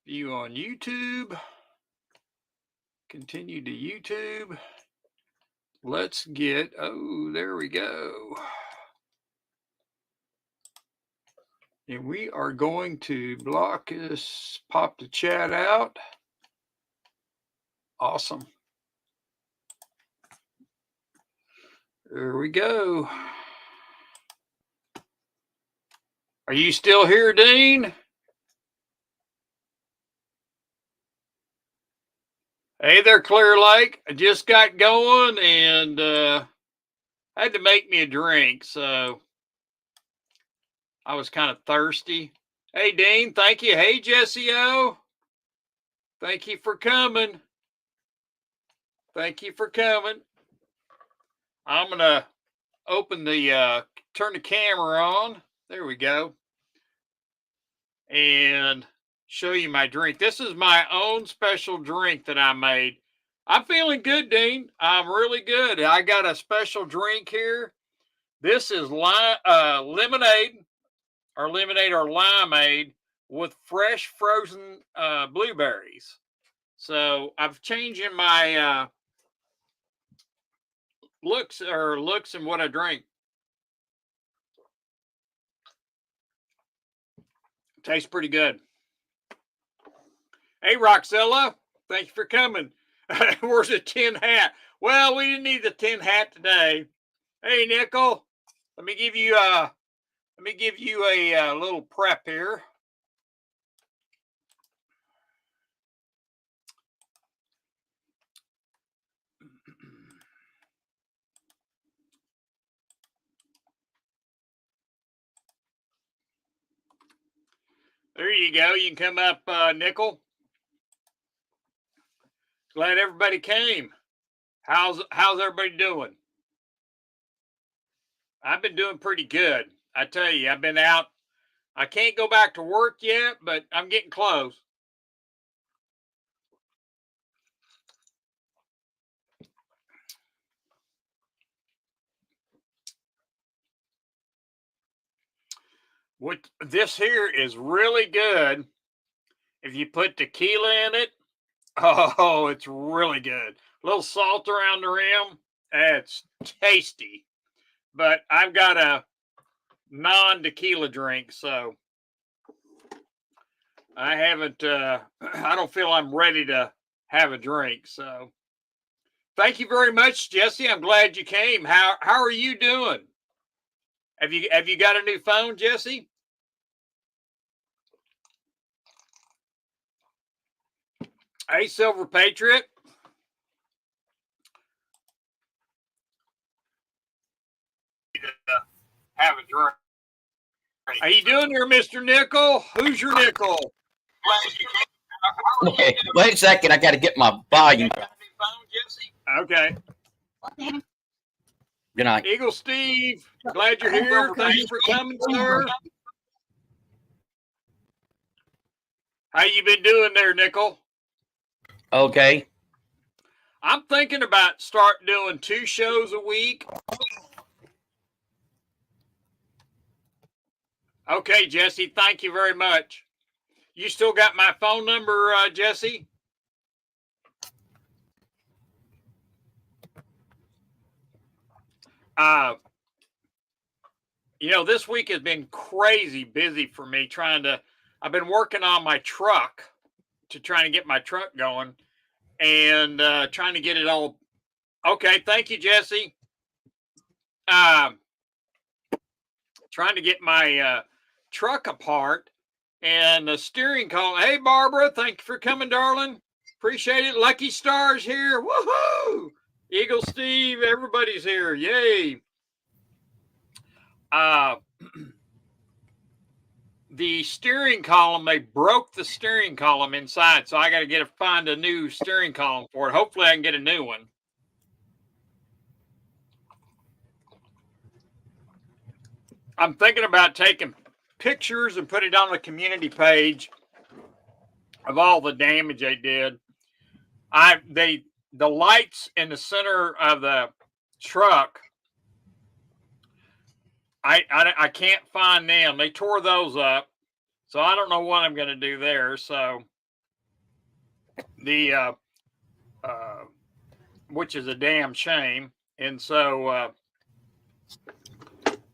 View on YouTube. Continue to YouTube. Let's get, oh, there we go. And we are going to block this, pop the chat out. Awesome. There we go. Are you still here, Dean? Hey there, Clear Lake. I just got going and had to make me a drink, so I was kind of thirsty. Hey, Dean, thank you. Hey, Jesse O. Thank you for coming. Thank you for coming. I'm going to open the, turn the camera on. There we go. And show you my drink. This is my own special drink that I made. I'm feeling good, Dean. I'm really good. I got a special drink here. This is lemonade or limeade with fresh frozen blueberries. So I've changed in my looks in what I drink. Tastes pretty good. Hey, Roxella, thank you for coming. Where's the tin hat? Well, we didn't need the tin hat today. Hey, Nickel, let me give you a little prep here. There you go. You can come up, Nickel. Glad everybody came. How's everybody doing? I've been doing pretty good. I tell you, I've been out. I can't go back to work yet, but I'm getting close. What this here is really good. If you put tequila in it, oh, it's really good. A little salt around the rim. It's tasty. But I've got a non-tequila drink, so I haven't, I don't feel I'm ready to have a drink. So thank you very much, Jesse. I'm glad you came. How are you doing? Have you got a new phone, Jesse? Hey, Silver Patriot. Have a drink. How you doing there, Mr. Nickel? Who's your nickel? Wait a second. I got to get my volume. Okay. Good night. Eagle Steve, glad you're here. Thank you for coming, sir. How you been doing there, Nickel? Okay. I'm thinking about start doing 2 shows a week. Okay, Jesse, thank you very much. You still got my phone number, Jesse? This week has been crazy busy for me I've been working on my truck trying to get my truck going and trying to get it all. Okay, thank you, Jesse. Trying to get my truck apart and the steering column. Hey, Barbara, thank you for coming, darling. Appreciate it. Lucky Stars here. Woohoo! Eagle Steve, everybody's here. Yay. The steering column, they broke the steering column inside, so I got to find a new steering column for it. Hopefully I can get a new one. I'm thinking about taking pictures and put it on the community page of all the damage they did. The lights in the center of the truck, I can't find them. They tore those up, so I don't know what I'm going to do there. So the which is a damn shame. And so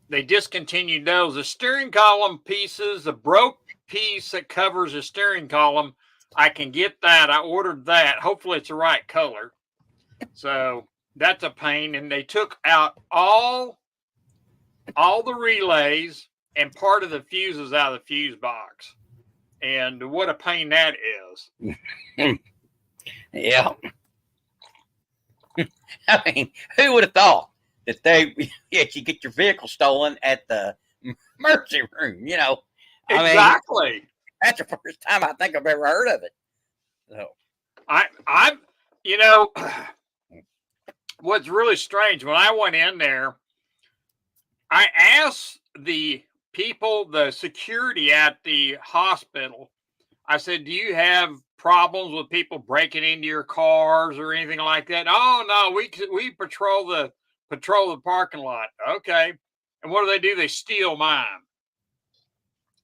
they discontinued those. The steering column pieces, the broke piece that covers the steering column, I can get that. I ordered that. Hopefully it's the right color. So that's a pain. And they took out all the relays and part of the fuses out of the fuse box. And what a pain that is. Yeah. I mean, who would have thought that you get your vehicle stolen at the emergency room? You know, exactly. I mean, that's the first time I think I've ever heard of it. So I'm, you know, what's really strange when I went in there, I asked the people, the security at the hospital, I said, do you have problems with people breaking into your cars or anything like that? Oh no, we patrol the parking lot. Okay. And what do? They steal mine.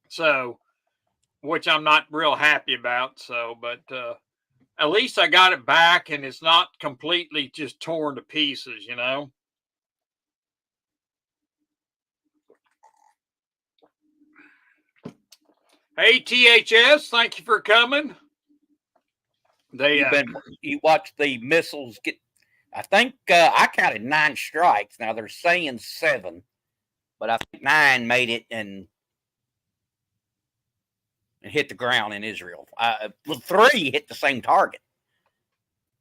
So, which I'm not real happy about. So, but at least I got it back and it's not completely just torn to pieces, you know. Hey, THS, thank you for coming. You watched the missiles get. I think I counted 9 strikes. Now they're saying 7, but I think 9 made it and hit the ground in Israel. 3 hit the same target.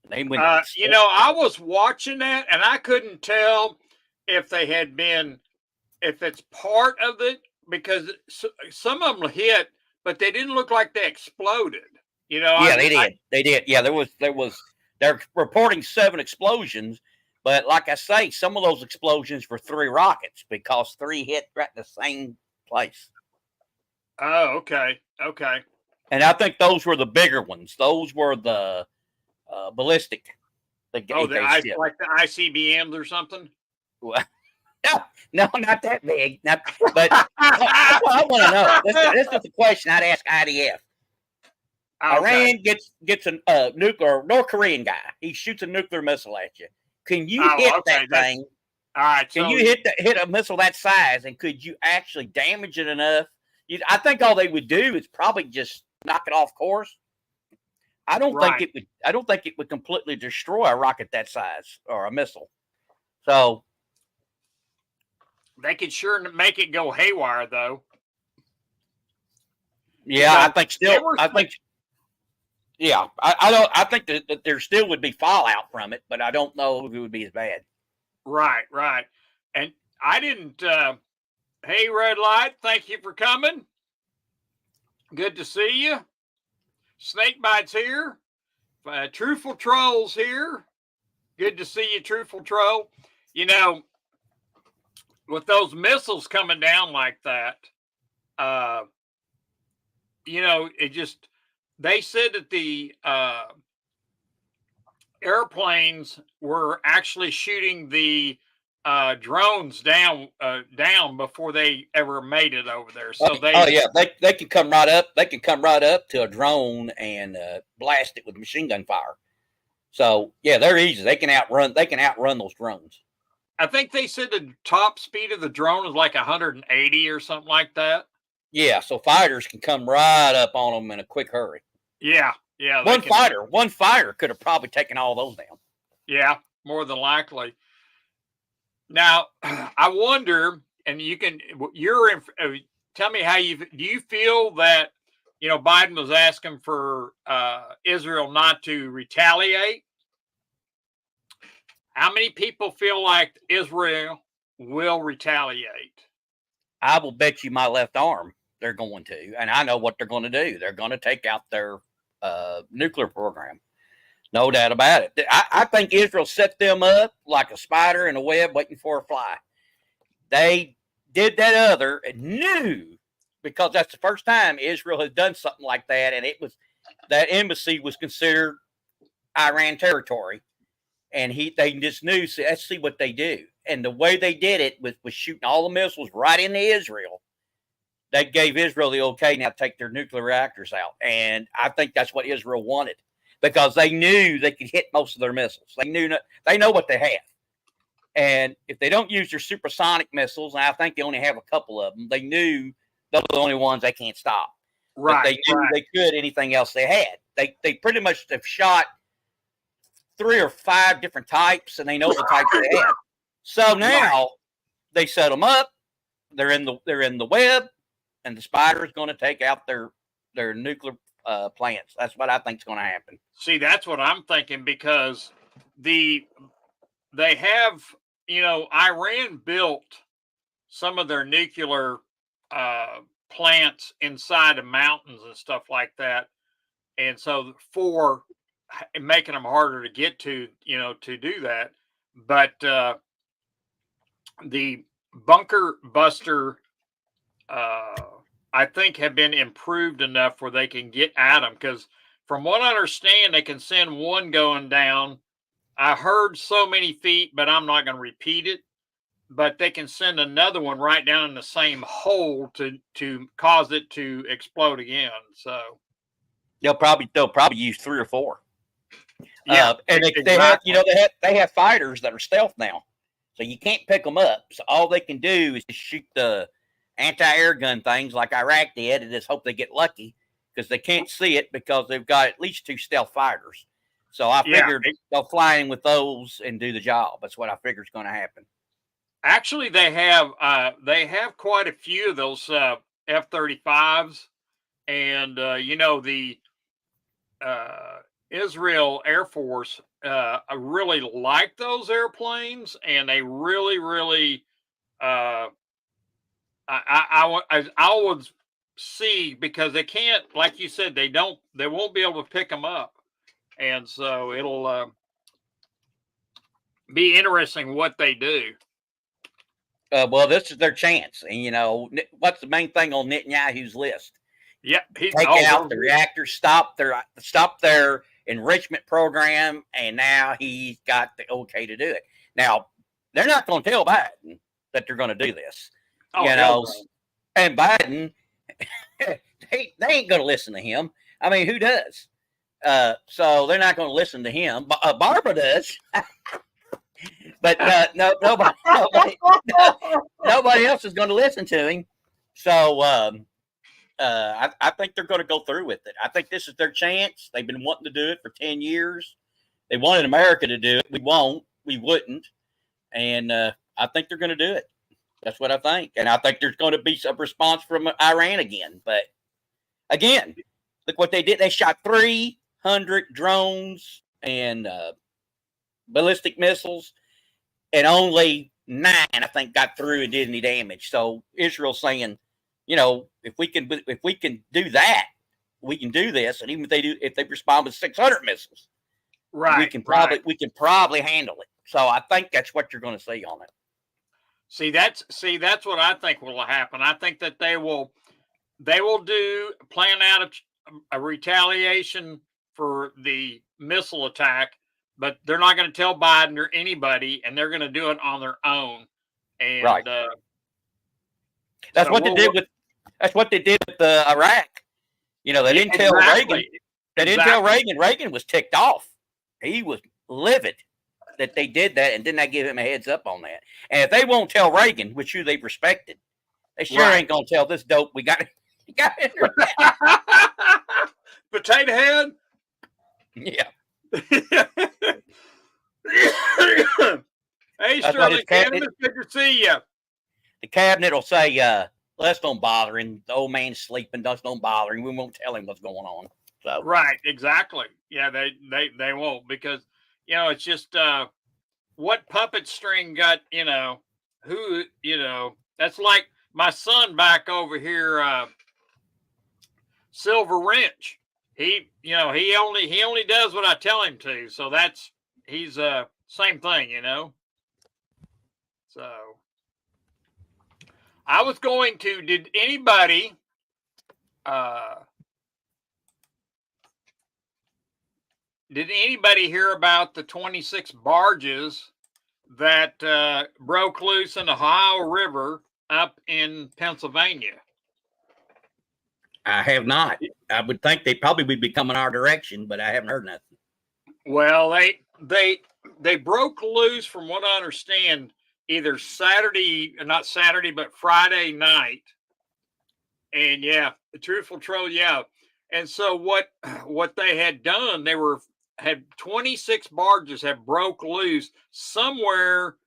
They went. You know, I was watching that and I couldn't tell if they had been, if it's part of it, because some of them hit, but they didn't look like they exploded. You know, yeah, they did. They did. Yeah, there was. They're reporting 7 explosions, but like I say, some of those explosions were 3 rockets because 3 hit right in the same place. Oh, okay, okay. And I think those were the bigger ones. Those were the ballistic. Like the ICBMs or something. Well, no, not that big. But that's what I want to know. This is the question I'd ask IDF. Okay. Iran gets a nuclear North Korean guy. He shoots a nuclear missile at you. Can you hit that thing? All right. Can you hit a missile that size, and could you actually damage it enough? I think all they would do is probably just knock it off course. I don't think it would completely destroy a rocket that size or a missile. So they could sure make it go haywire, though. Yeah, I think Yeah, I think that there still would be fallout from it, but I don't know if it would be as bad. Right. And I didn't. Hey, Red Light, thank you for coming. Good to see you. Snakebites here. Truthful Trolls here. Good to see you, Truthful Troll. You know, with those missiles coming down like that, you know, they said that the airplanes were actually shooting the drones down before they ever made it over there. So they can come right up. They can come right up to a drone and blast it with machine gun fire. So yeah, they're easy. They can outrun those drones. I think they said the top speed of the drone is like 180 or something like that. Yeah, so fighters can come right up on them in a quick hurry. Yeah. One fighter could have probably taken all those down. Yeah, more than likely. Now, I wonder, and tell me how do you feel that, you know, Biden was asking for Israel not to retaliate? How many people feel like Israel will retaliate? I will bet you my left arm they're going to, and I know what they're going to do. They're going to take out their nuclear program. No doubt about it. I think Israel set them up like a spider in a web waiting for a fly. They did that other and knew, because that's the first time Israel has done something like that, and that embassy was considered Iran territory. And they just knew, so let's see what they do. And the way they did it was shooting all the missiles right into Israel. That gave Israel the okay now to take their nuclear reactors out. And I think that's what Israel wanted. because they knew they could hit most of their missiles. They know what they have. And if they don't use their supersonic missiles, and I think they only have a couple of them, they knew those are the only ones they can't stop. Right. But they knew they could anything else they had. They pretty much have shot 3 or 5 different types, and they know the types they have. So now they set them up. They're in the web, and the Spider is going to take out their nuclear plants. That's what I think is going to happen. See, that's what I'm thinking, because they have, Iran built some of their nuclear plants inside of mountains and stuff like that, and so for making them harder to get to, to do that. But the bunker buster, I think, have been improved enough where they can get at them, because from what I understand, they can send one going down. I heard so many feet, but I'm not going to repeat it. But they can send another one right down in the same hole to cause it to explode again. So they'll probably use 3 or 4. Yeah, and they have fighters that are stealth now, so you can't pick them up. So all they can do is just shoot the anti-air gun things like Iraq did, and just hope they get lucky, because they can't see it because they've got at least 2 stealth fighters. So I figured they'll fly in with those and do the job. That's what I figure is going to happen. Actually, they have quite a few of those F-35s, and the Israel Air Force really like those airplanes, and they really I would see, because they can't, like you said, they won't be able to pick them up, and so it'll be interesting what they do. Well, this is their chance. And, what's the main thing on Netanyahu's list? Yeah, take out the reactors, stop their enrichment program, and now he's got the okay to do it. Now, they're not going to tell Biden that they're going to do this. And Biden, they ain't going to listen to him. I mean, who does? So they're not going to listen to him. Barbara does. But nobody else is going to listen to him. So I think they're going to go through with it. I think this is their chance. They've been wanting to do it for 10 years. They wanted America to do it. We wouldn't. And I think they're going to do it. That's what I think. And I think there's going to be some response from Iran again. But again, look what they did. They shot 300 drones and ballistic missiles, and only 9, I think, got through and did any damage. So Israel's saying, if we can do that, we can do this. And even if they respond with 600 missiles, we can probably handle it. So I think that's what you're going to see on it. See, that's what I think will happen. I think that they will plan out a retaliation for the missile attack, but they're not going to tell Biden or anybody, and they're going to do it on their own. And that's what they did with Iraq. They didn't tell Reagan. They didn't tell Reagan. Reagan was ticked off. He was livid that they did that, and did not give him a heads up on that. And if they won't tell Reagan, which they've respected, they sure ain't going to tell this dope we got in there. Potato head. Yeah. Hey, Sterling, good to see you. The cabinet will say, let's don't bother him. The old man's sleeping. Let's don't bother him. We won't tell him what's going on. So right, exactly. Yeah, they won't, because it's just what puppet string got who that's like my son back over here, Silver Wrench. He only does what I tell him to. So he's same thing, So I was going to, did anybody hear about the 26 barges that broke loose in the Ohio River up in Pennsylvania? I have not. I would think they probably would be coming our direction, but I haven't heard nothing. Well, they broke loose, from what I understand, either Saturday, not Saturday, but Friday night. And yeah, the truthful troll, yeah. And so what they had done, they were had 26 barges had broke loose somewhere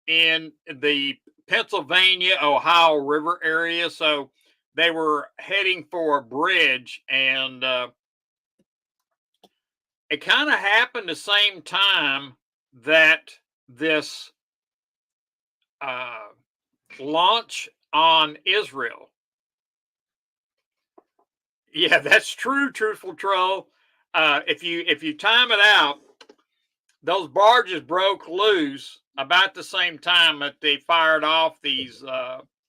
in the Pennsylvania, Ohio River area. So they were heading for a bridge, and it kind of happened the same time that this uh, launch on Israel. Yeah, that's true, truthful troll. If you time it out, those barges broke loose about the same time that they fired off these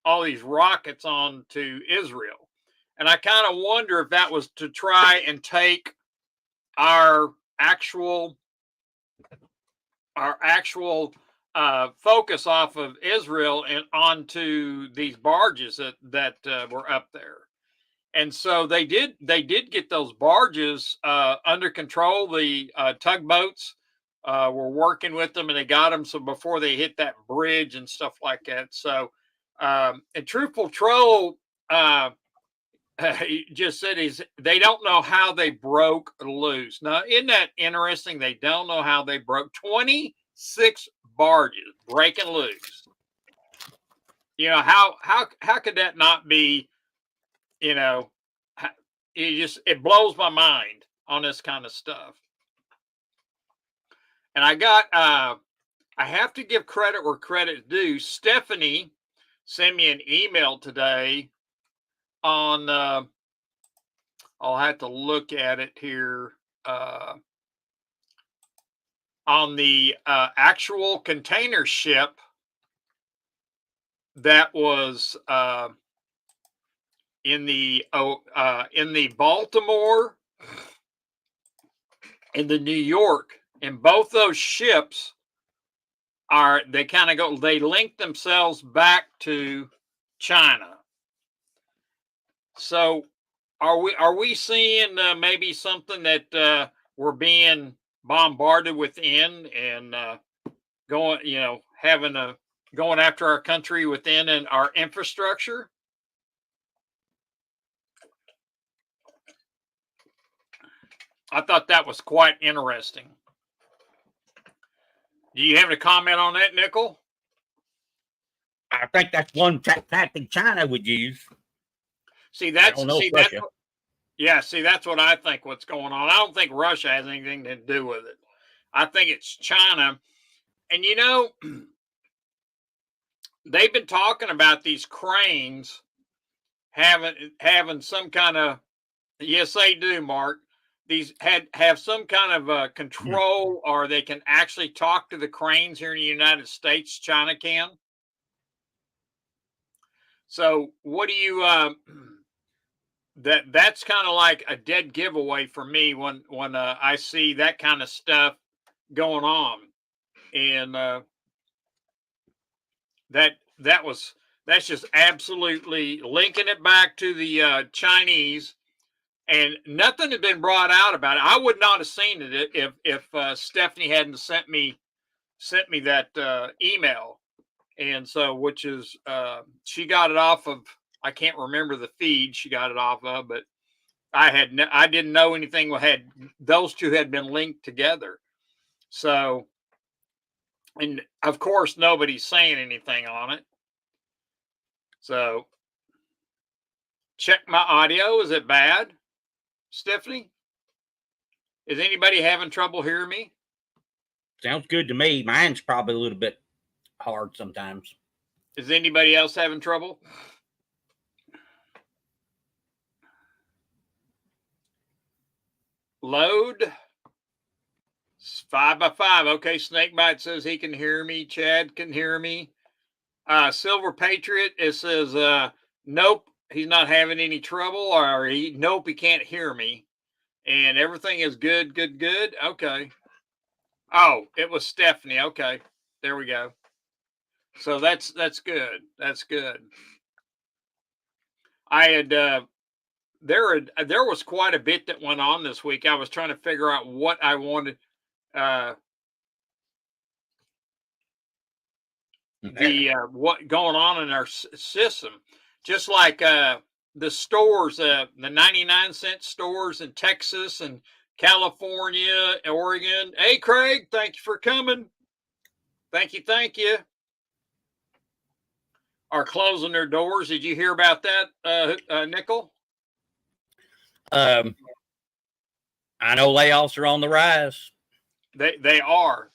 all these rockets onto Israel, and I kind of wonder if that was to try and take our actual focus off of Israel and onto these barges that were up there. And so they did get those barges under control. The tugboats were working with them, and they got them so before they hit that bridge and stuff like that. So and Truthful Troll he just said they don't know how they broke loose. Now, isn't that interesting? They don't know how they broke 26 barges breaking loose. How could that not be? You know, it blows my mind on this kind of stuff. And I have to give credit where credit is due. Stephanie sent me an email today on I'll have to look at it here on the actual container ship that was in the Baltimore and the New York, and both those ships they link themselves back to China. So are we seeing maybe something that we're being bombarded within, and going having a going after our country within and our infrastructure? I thought that was quite interesting. Do you have a comment on that, Nickel? I think that's one tactic China would use. See, that's what I think. What's going on? I don't think Russia has anything to do with it. I think it's China, and they've been talking about these cranes having some kind of, yes, they do, Mark. These have some kind of control, or they can actually talk to the cranes here in the United States. China can. So, what do you? That's kind of like a dead giveaway for me when I see that kind of stuff going on, and that's just absolutely linking it back to the Chinese, and nothing had been brought out about it. I would not have seen it if Stephanie hadn't sent me that email, and so which is she got it off of, I can't remember the feed she got it off of, but I didn't know anything had those two had been linked together. So, and of course nobody's saying anything on it. So check my audio. Is it bad, Stephanie? Is anybody having trouble hearing me? Sounds good to me. Mine's probably a little bit hard sometimes. Is anybody else having trouble? Load. 5x5. Okay, Snakebite says he can hear me. Chad can hear me. Silver Patriot, it says nope, he's not having any trouble, or nope, he can't hear me. And everything is good. Okay. Oh, it was Stephanie. Okay. There we go. So that's good. That's good. I had there was quite a bit that went on this week. I was trying to figure out what I wanted. uh, the what going on in our system, just like the stores, the 99-cent stores in Texas and California, Oregon. Hey, Craig, thank you for coming. Thank you. Are closing their doors. Did you hear about that, Nickel? I know layoffs are on the rise. They are.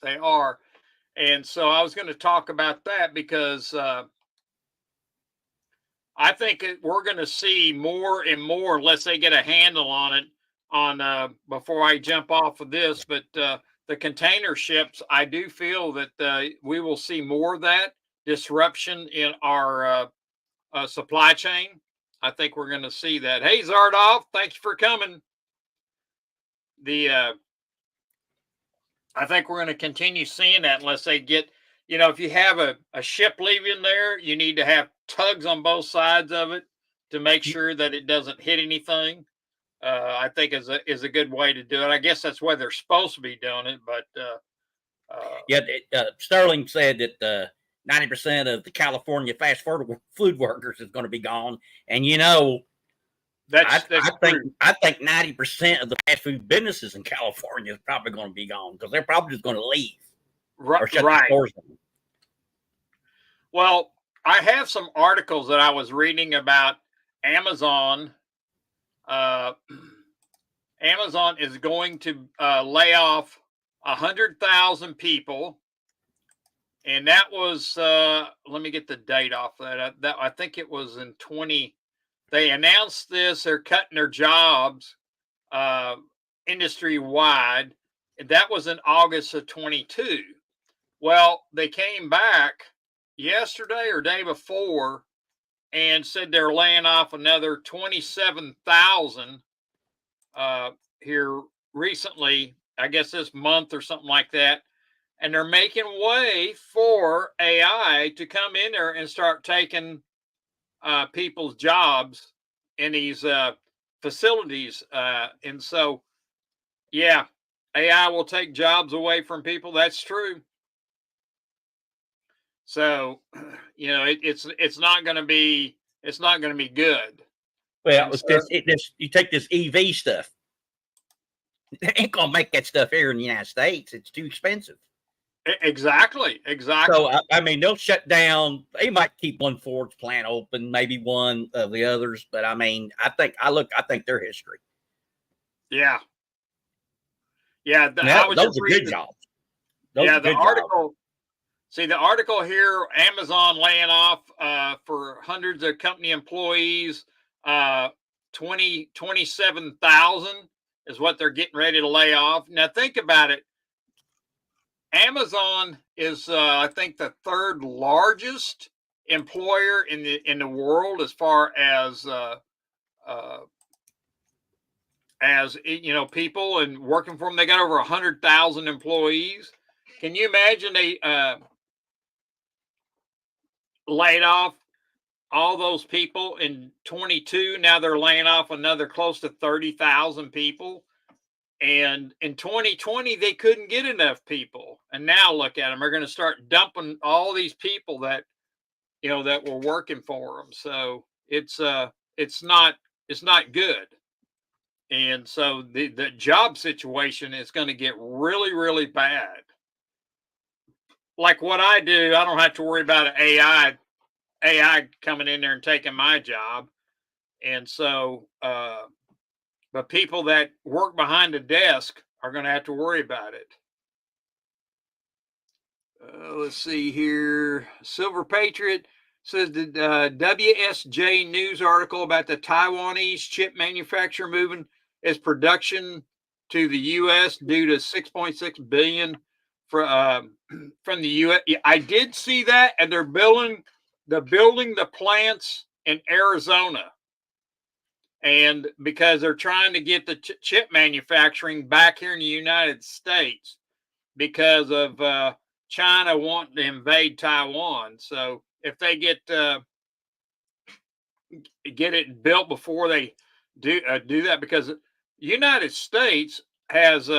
And so I was going to talk about that because I think we're going to see more and more unless they get a handle on it. Before I jump off of this, but the container ships, I do feel that we will see more of that disruption in our supply chain. I think we're going to see that. Hey, Zardoff, thank you for coming. I think we're going to continue seeing that unless they get, if you have a ship leaving there, you need to have tugs on both sides of it to make sure that it doesn't hit anything. I think is a good way to do it. I guess that's why they're supposed to be doing it. But yeah, Sterling said that 90% of the California fast food workers is going to be gone, and that's I think 90% of the fast food businesses in California is probably going to be gone because they're probably just going to leave or shut the stores down. Well, I have some articles that I was reading about Amazon. Amazon is going to lay off 100,000 people, and that was let me get the date off that. I think it was in 20. They announced this. They're cutting their jobs industry wide. That was in August of 22. Well, they came back yesterday or day before and said they're laying off another 27,000 here recently, I guess this month or something like that. And they're making way for AI to come in there and start taking people's jobs in these facilities. And so, yeah, AI will take jobs away from people. That's true. So, it's not going to be good. Well, you take this EV stuff. They ain't gonna make that stuff here in the United States. It's too expensive. Exactly. So I mean, they'll shut down. They might keep one Ford's plant open, maybe one of the others. But I mean, I think their history. Yeah. Those are good jobs. The article. See the article here: Amazon laying off for hundreds of company employees. 27,000 is what they're getting ready to lay off. Now think about it. Amazon is, I think, the third largest employer in the world as far as people and working for them. They got over 100,000 employees. Can you imagine they laid off all those people in 22? Now they're laying off another close to 30,000 people. And in 2020, they couldn't get enough people. And now look at them. They're going to start dumping all these people that, that were working for them. So it's not good. And so the job situation is going to get really, really bad. Like what I do, I don't have to worry about AI coming in there and taking my job. And so, but people that work behind the desk are going to have to worry about it. Let's see here. Silver Patriot says the WSJ News article about the Taiwanese chip manufacturer moving its production to the U.S. due to $6.6 billion from the U.S. I did see that, and they're building the plants in Arizona. And because they're trying to get the chip manufacturing back here in the United States because of China wanting to invade Taiwan. So if they get it built before they do that, because the United States has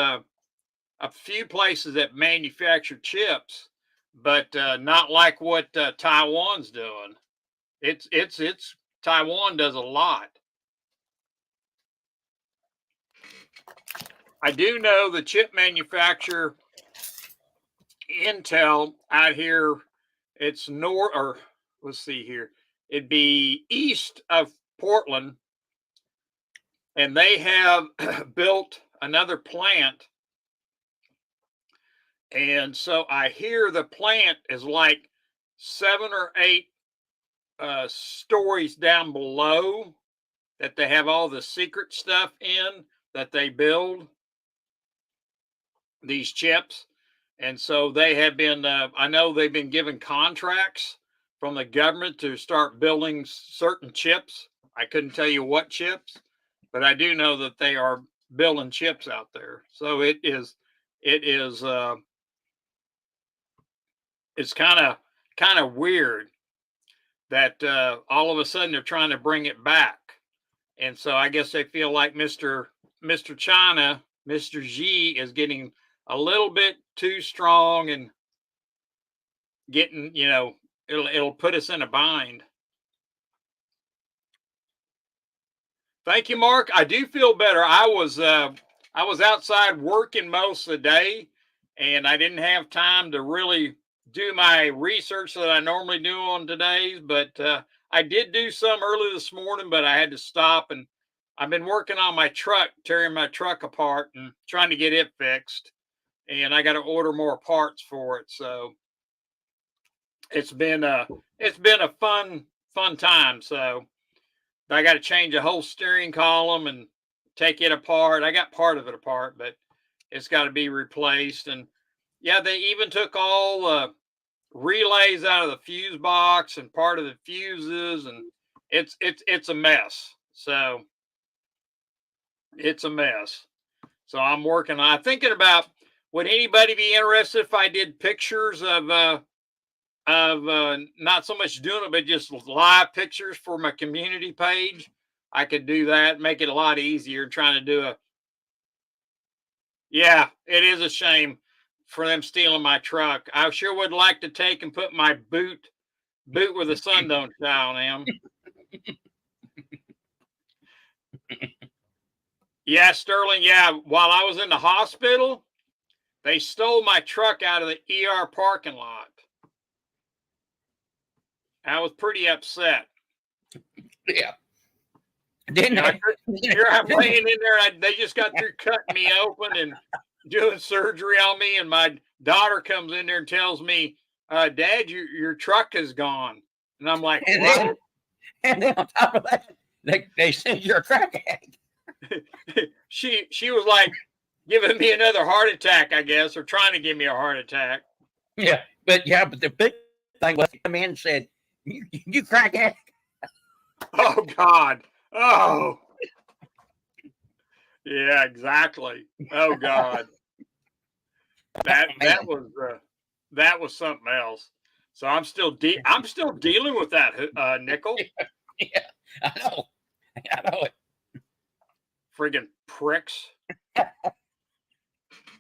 a few places that manufacture chips, but not like what Taiwan's doing. It's Taiwan does a lot. I do know the chip manufacturer Intel out here. It's north, or let's see here. It'd be east of Portland, and they have built another plant. And so I hear the plant is like 7 or 8 stories down below that they have all the secret stuff in that they build these chips. And so they have been, I know they've been given contracts from the government to start building certain chips. I couldn't tell you what chips, but I do know that they are building chips out there. So it is, it's kind of weird that all of a sudden they're trying to bring it back. And so I guess they feel like Mr. China, Mr. Xi is getting a little bit too strong and getting, it'll put us in a bind. Thank you, Mark. I do feel better. I was outside working most of the day, and I didn't have time to really do my research that I normally do on today's, but I did do some early this morning, but I had to stop, and I've been working on my truck, tearing my truck apart and trying to get it fixed. And I got to order more parts for it. So it's been a fun time. So I got to change a whole steering column and take it apart. I got part of it apart, but it's got to be replaced. And yeah, they even took all the relays out of the fuse box and part of the fuses, and it's a mess. So it's a mess. So I'm working on. I'm thinking about, would anybody be interested if I did pictures of not so much doing it, but just live pictures for my community page? I could do that, make it a lot easier trying to do a. Yeah, it is a shame for them stealing my truck. I sure would like to take and put my boot where the sun don't shine on them. Yeah, Sterling. Yeah, while I was in the hospital, they stole my truck out of the ER parking lot. I was pretty upset. Yeah. Didn't they? Here I'm laying in there. They just got through cutting me open and doing surgery on me. And my daughter comes in there and tells me, Dad, your truck is gone. And I'm like, what? And then on top of that, they send you a crack addict. She was like giving me another heart attack, I guess, or trying to give me a heart attack. Yeah, but the big thing was, the man said, "You crack addict." Oh God! Oh, yeah, exactly. Oh God, that was something else. So I'm still dealing with that, Nickel. Yeah, I know it. Friggin' pricks.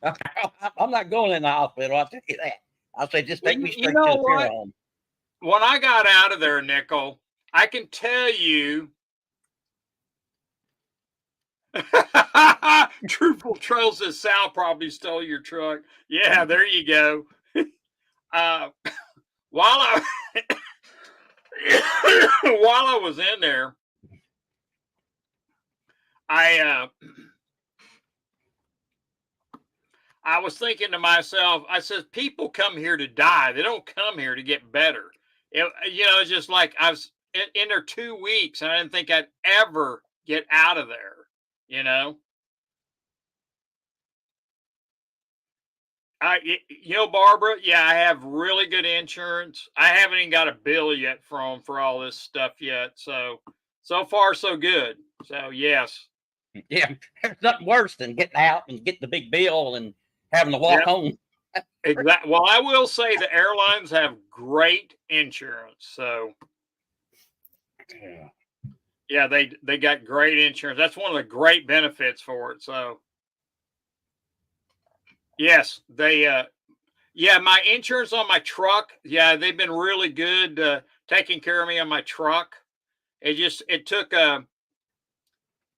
I'm not going in the hospital. I'll tell you that. I'll say, just take me straight to the funeral home. When I got out of there, Nickel, I can tell you. Truthful Troll says Sal probably stole your truck. Yeah, there you go. While I while I was in there, I was thinking to myself, I said, people come here to die. They don't come here to get better. It's just like I was in there 2 weeks, and I didn't think I'd ever get out of there. Barbara, yeah, I have really good insurance. I haven't even got a bill yet for all this stuff yet. So far, so good. So, yes. Yeah, there's nothing worse than getting out and getting the big bill and having to walk home. Exactly. Well, I will say the airlines have great insurance. So, yeah, they got great insurance. That's one of the great benefits for it. So, Yes, yeah, my insurance on my truck, yeah, they've been really good taking care of me on my truck. It took a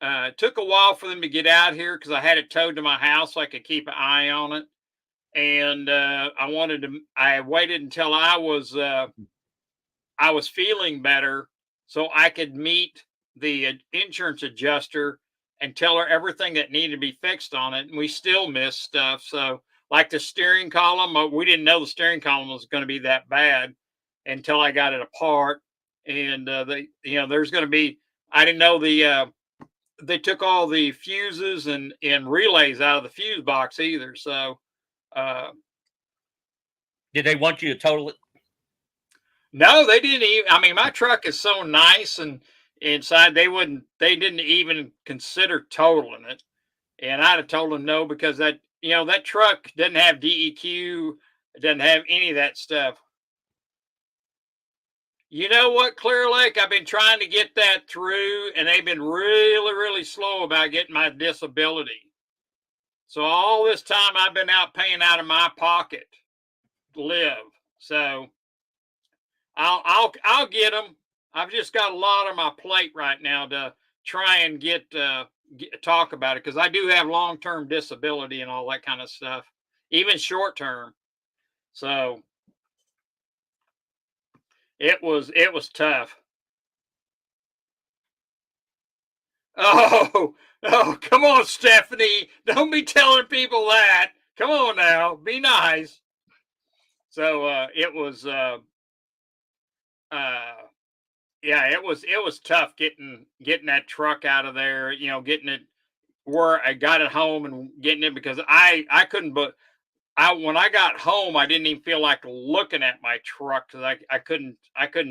while for them to get out here because I had it towed to my house so I could keep an eye on it. And I waited until I was feeling better so I could meet the insurance adjuster and tell her everything that needed to be fixed on it. And we still missed stuff. So, like the steering column, we didn't know the steering column was going to be that bad until I got it apart. And there's going to be, I didn't know they took all the fuses and relays out of the fuse box either. So, uh, Did they want you to total it? no, they didn't even. I mean, my truck is so nice and inside they didn't even consider totaling it. And I'd have told them no because that truck doesn't have DEQ, it doesn't have any of that stuff. You know what, Clear Lake? I've been trying to get that through, and they've been really, really slow about getting my disability. So all this time I've been out paying out of my pocket to live. So I'll get them. I've just got a lot on my plate right now to try and talk about it because I do have long term disability and all that kind of stuff, even short term. So it was tough. Oh oh, come on, Stephanie! Don't be telling people that. Come on now, be nice. So uh yeah, it was tough getting that truck out of there. Getting it where I got it home and getting it because I couldn't. But when I got home, I didn't even feel like looking at my truck because I couldn't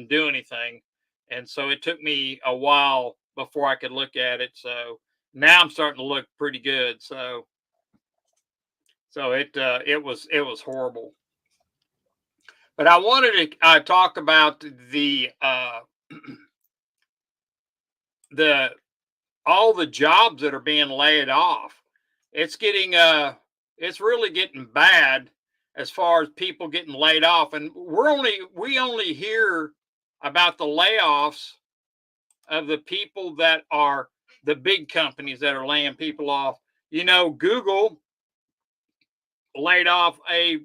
do anything, and so it took me a while before I could look at it. So now I'm starting to look pretty good. So it was horrible. But I wanted to talk about the all the jobs that are being laid off. It's getting it's really getting bad as far as people getting laid off, and we only hear about the layoffs of the people that are the big companies that are laying people off. Google laid off a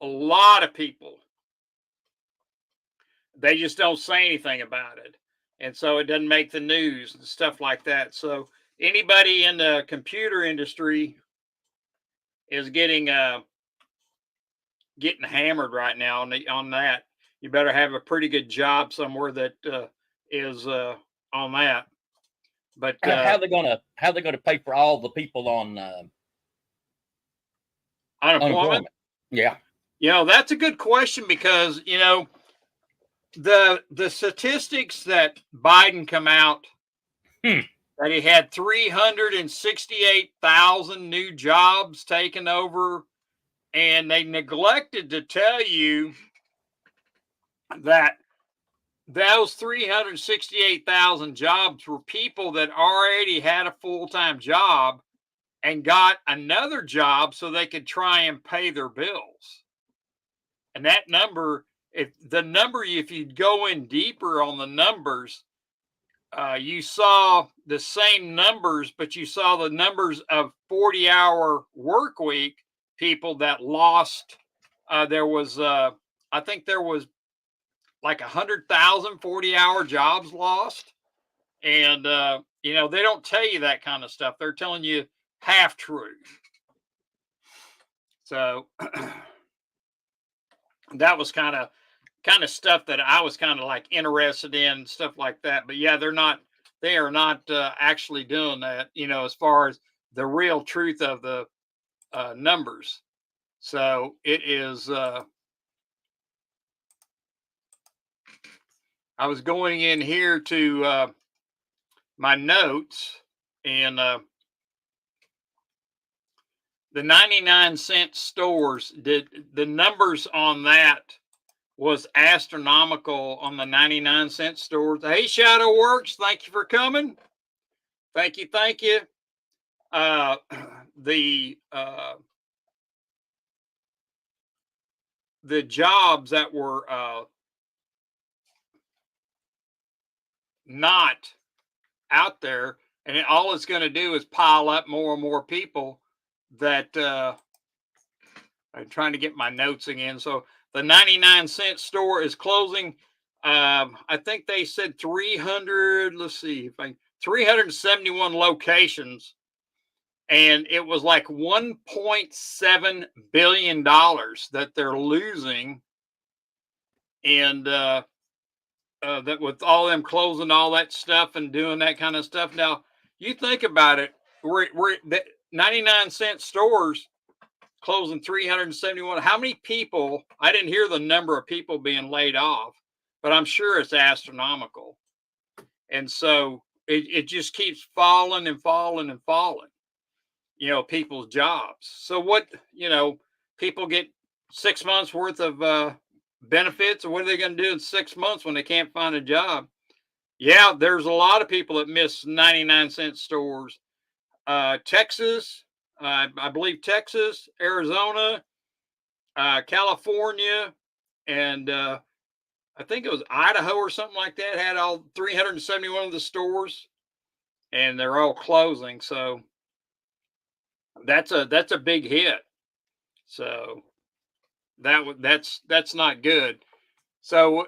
lot of people. They just don't say anything about it, and so it doesn't make the news and stuff like that. So anybody in the computer industry is getting hammered right now on that. You better have a pretty good job somewhere that is on that. But How they gonna pay for all the people on unemployment, unemployment? Yeah. that's a good question because the statistics that Biden come out Hmm. that he had 368,000 new jobs taken over, and they neglected to tell you that those 368,000 jobs were people that already had a full-time job and got another job so they could try and pay their bills. And that number, if you go in deeper on the numbers, you saw the same numbers, but you saw the numbers of 40-hour work week people that lost. I think there was like 100,000 40-hour jobs lost. And, they don't tell you that kind of stuff. They're telling you half truth. So that was kind of stuff that I was kind of like interested in, stuff like that. But yeah, they are not actually doing that, as far as the real truth of the numbers. So it is, I was going in here to my notes, and the 99-cent stores, did the numbers on that was astronomical on the 99-cent stores. Hey, Shadow Works, thank you for coming. Thank you. Uh, the the jobs that were not out there, and all it's going to do is pile up more and more people that I'm trying to get my notes again. So the 99-cent store is closing. I think they said 300. Let's see, if I 371 locations, and it was like 1.7 billion dollars that they're losing, and that with all them closing all that stuff and doing that kind of stuff. Now you think about it, we're the 99-cent stores closing 371. How many people? I didn't hear the number of people being laid off, but I'm sure it's astronomical. And so it just keeps falling and falling and falling, people's jobs. So what, people get 6 months worth of benefits, or what are they going to do in 6 months when they can't find a job? Yeah, there's a lot of people that miss 99-cent stores. Texas, I believe Texas, Arizona, California, and I think it was Idaho or something like that had all 371 of the stores, and they're all closing. So that's a big hit. So that's not good. So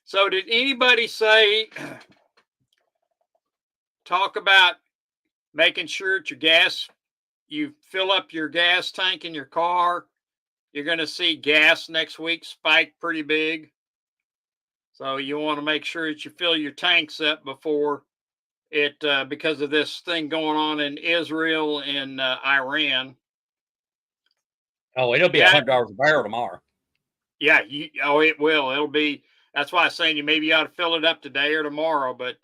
so did anybody say talk about making sure that you fill up your gas tank in your car? You're going to see gas next week spike pretty big. So you want to make sure that you fill your tanks up before it, because of this thing going on in Israel and Iran. Oh, it'll be Yeah, $100 a barrel tomorrow. yeah. It will. It'll be. That's why I'm saying you maybe ought to fill it up today or tomorrow, but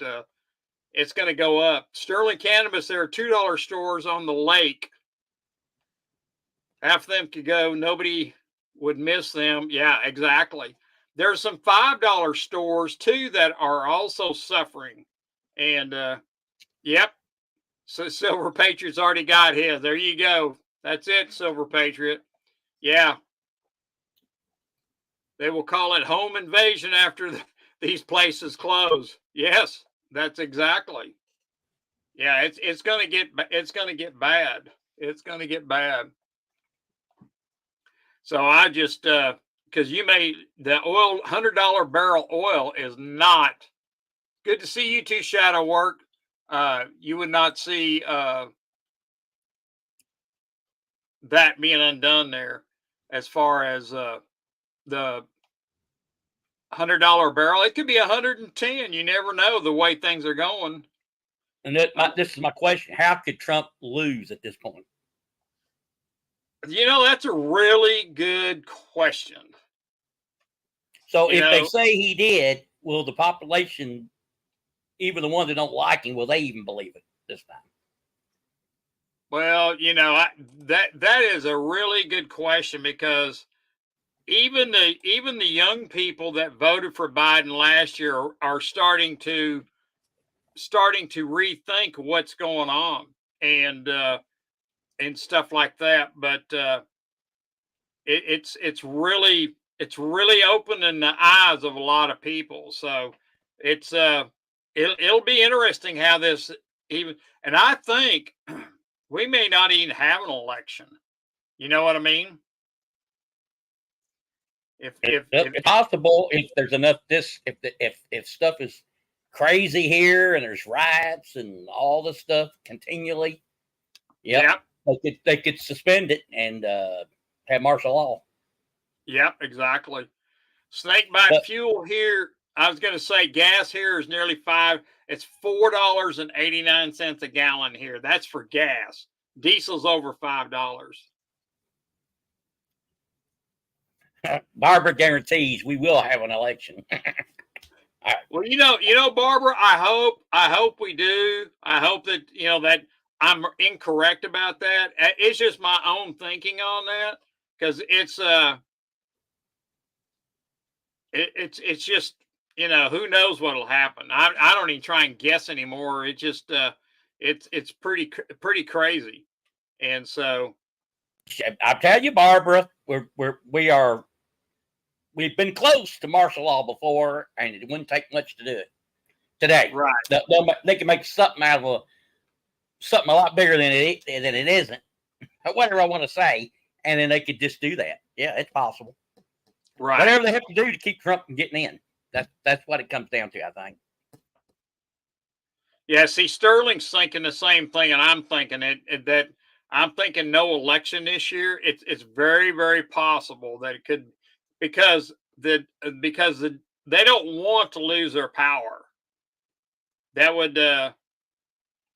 it's going to go up. Sterling Cannabis, there are $2 stores on the lake. Half of them could go. Nobody would miss them. Yeah, exactly. There's some $5 stores too that are also suffering. And yep. So Silver Patriot's already got his. There you go. That's it, Silver Patriot. Yeah. They will call it home invasion after these places close. Yes, that's exactly. Yeah, it's gonna get bad. It's gonna get bad. So I just because the oil $100 barrel oil is not good to see you two shadow work. You would not see that being undone there as far as the $100 barrel. It could be 110. You never know the way things are going. And this is my question: how could Trump lose at this point? That's a really good question. So if they say he did, will the population, even the ones that don't like him, will they even believe it this time? Well, that is a really good question, because even the young people that voted for Biden last year are starting to rethink what's going on, and stuff like that. But it's really opening the eyes of a lot of people. So it's it'll be interesting how this even, and I think we may not even have an election. You know what I mean? It's possible if there's enough if stuff is crazy here and there's riots and all this stuff continually. Yep. They could suspend it and have martial law. Yep, exactly. Snake bite fuel here. I was going to say gas here is nearly it's $4.89 a gallon here. That's for gas. Diesel's over $5. Barbara guarantees we will have an election. Right. Well, Barbara, I hope we do. I hope that, that I'm incorrect about that. It's just my own thinking on that, because it's just, who knows what'll happen. I don't even try and guess anymore. It just, it's pretty crazy. And so I tell you, Barbara, we've been close to martial law before, and it wouldn't take much to do it today. Right. They can make something out of something a lot bigger than it isn't. Whatever I want to say, and then they could just do that. Yeah, it's possible. Right. Whatever they have to do to keep Trump from getting in. That's what it comes down to, I think. Yeah, see, Sterling's thinking the same thing, and I'm thinking that I'm thinking no election this year. It's very, very possible that it could, because they don't want to lose their power. That would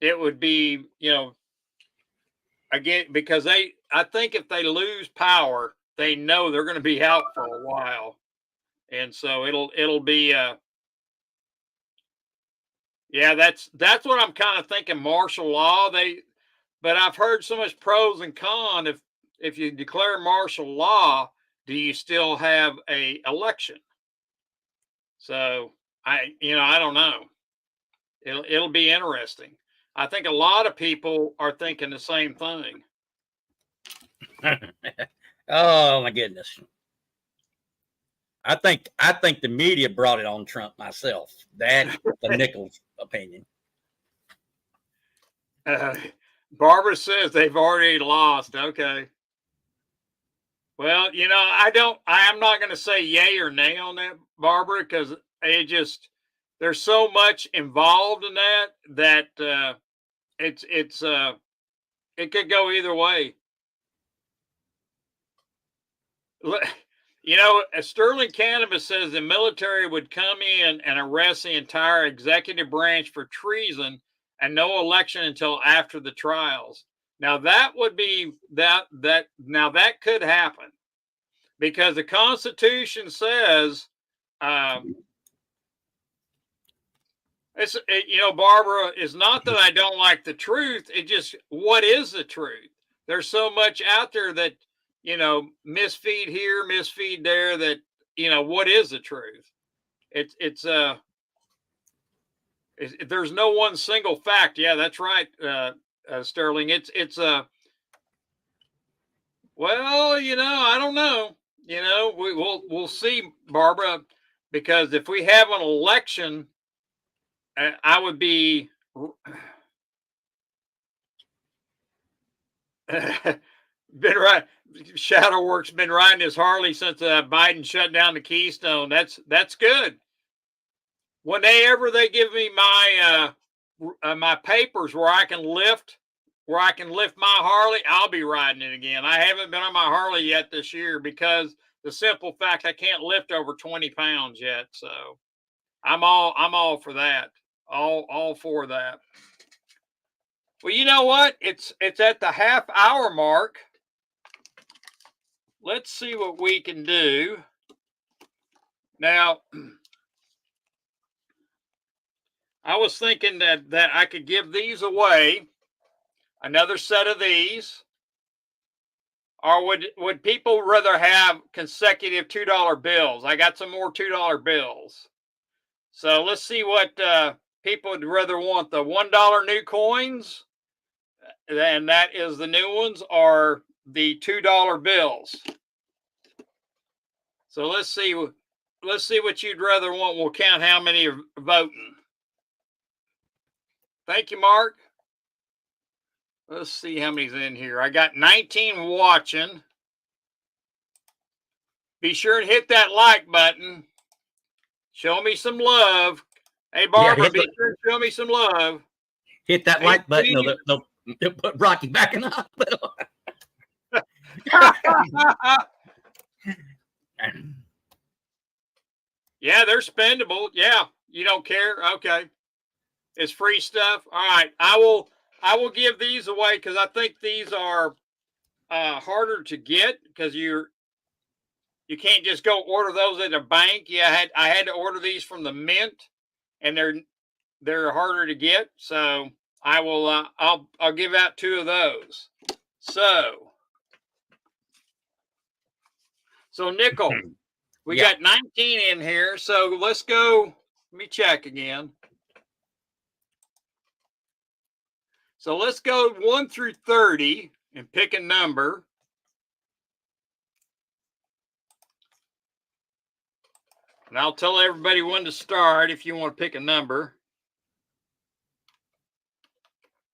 it would be, again, because I think if they lose power, they know they're going to be out for a while, and so it'll be yeah, that's what I'm kind of thinking. Martial law, but I've heard so much pros and cons. If you declare martial law, do you still have a election? So I don't know. It'll be interesting. I think a lot of people are thinking the same thing. Oh my goodness. I think the media brought it on Trump myself. That's the Nichols opinion. Barbara says they've already lost. Okay. Well, I am not going to say yay or nay on that, Barbara, because there's so much involved in that it could go either way. Sterling Cannabis says the military would come in and arrest the entire executive branch for treason and no election until after the trials. Now that would be now that could happen because the Constitution says, Barbara, it's not that I don't like the truth. It just, what is the truth? There's so much out there that, misfeed here, misfeed there, that, what is the truth? There's no one single fact. Yeah, that's right. Sterling. Well, I don't know. We'll see, Barbara, because if we have an election, I would be been right. Shadowworks been riding his Harley since Biden shut down the Keystone. That's good. Whenever they give me my papers where I can lift my Harley, I'll be riding it again. I haven't been on my Harley yet this year because the simple fact I can't lift over 20 pounds yet. So I'm all for that. All for that. Well, you know what? It's at the half-hour mark. Let's see what we can do. Now, I was thinking that I could give these away, another set of these, or would people rather have consecutive $2 bills? I got some more $2 bills. So let's see what people would rather want, the $1 new coins, and that is the new ones, or the $2 bills. So let's see what you'd rather want. We'll count how many are voting. Thank you, Mark. Let's see how many's in here. I got 19 watching. Be sure to hit that like button. Show me some love. Hey, Barbara, be sure to show me some love. Hit that like button. They'll put Rocky back in the hospital. Yeah, they're spendable. Yeah, you don't care. Okay, it's free stuff. All right, I will give these away because I think these are harder to get because you can't just go order those at a bank. Yeah, I had to order these from the mint, and they're harder to get. So I will I'll give out 2 of those. So Nickel, we got 19 in here. So let's go. Let me check again. So let's go 1 through 30 and pick a number. And I'll tell everybody when to start if you want to pick a number.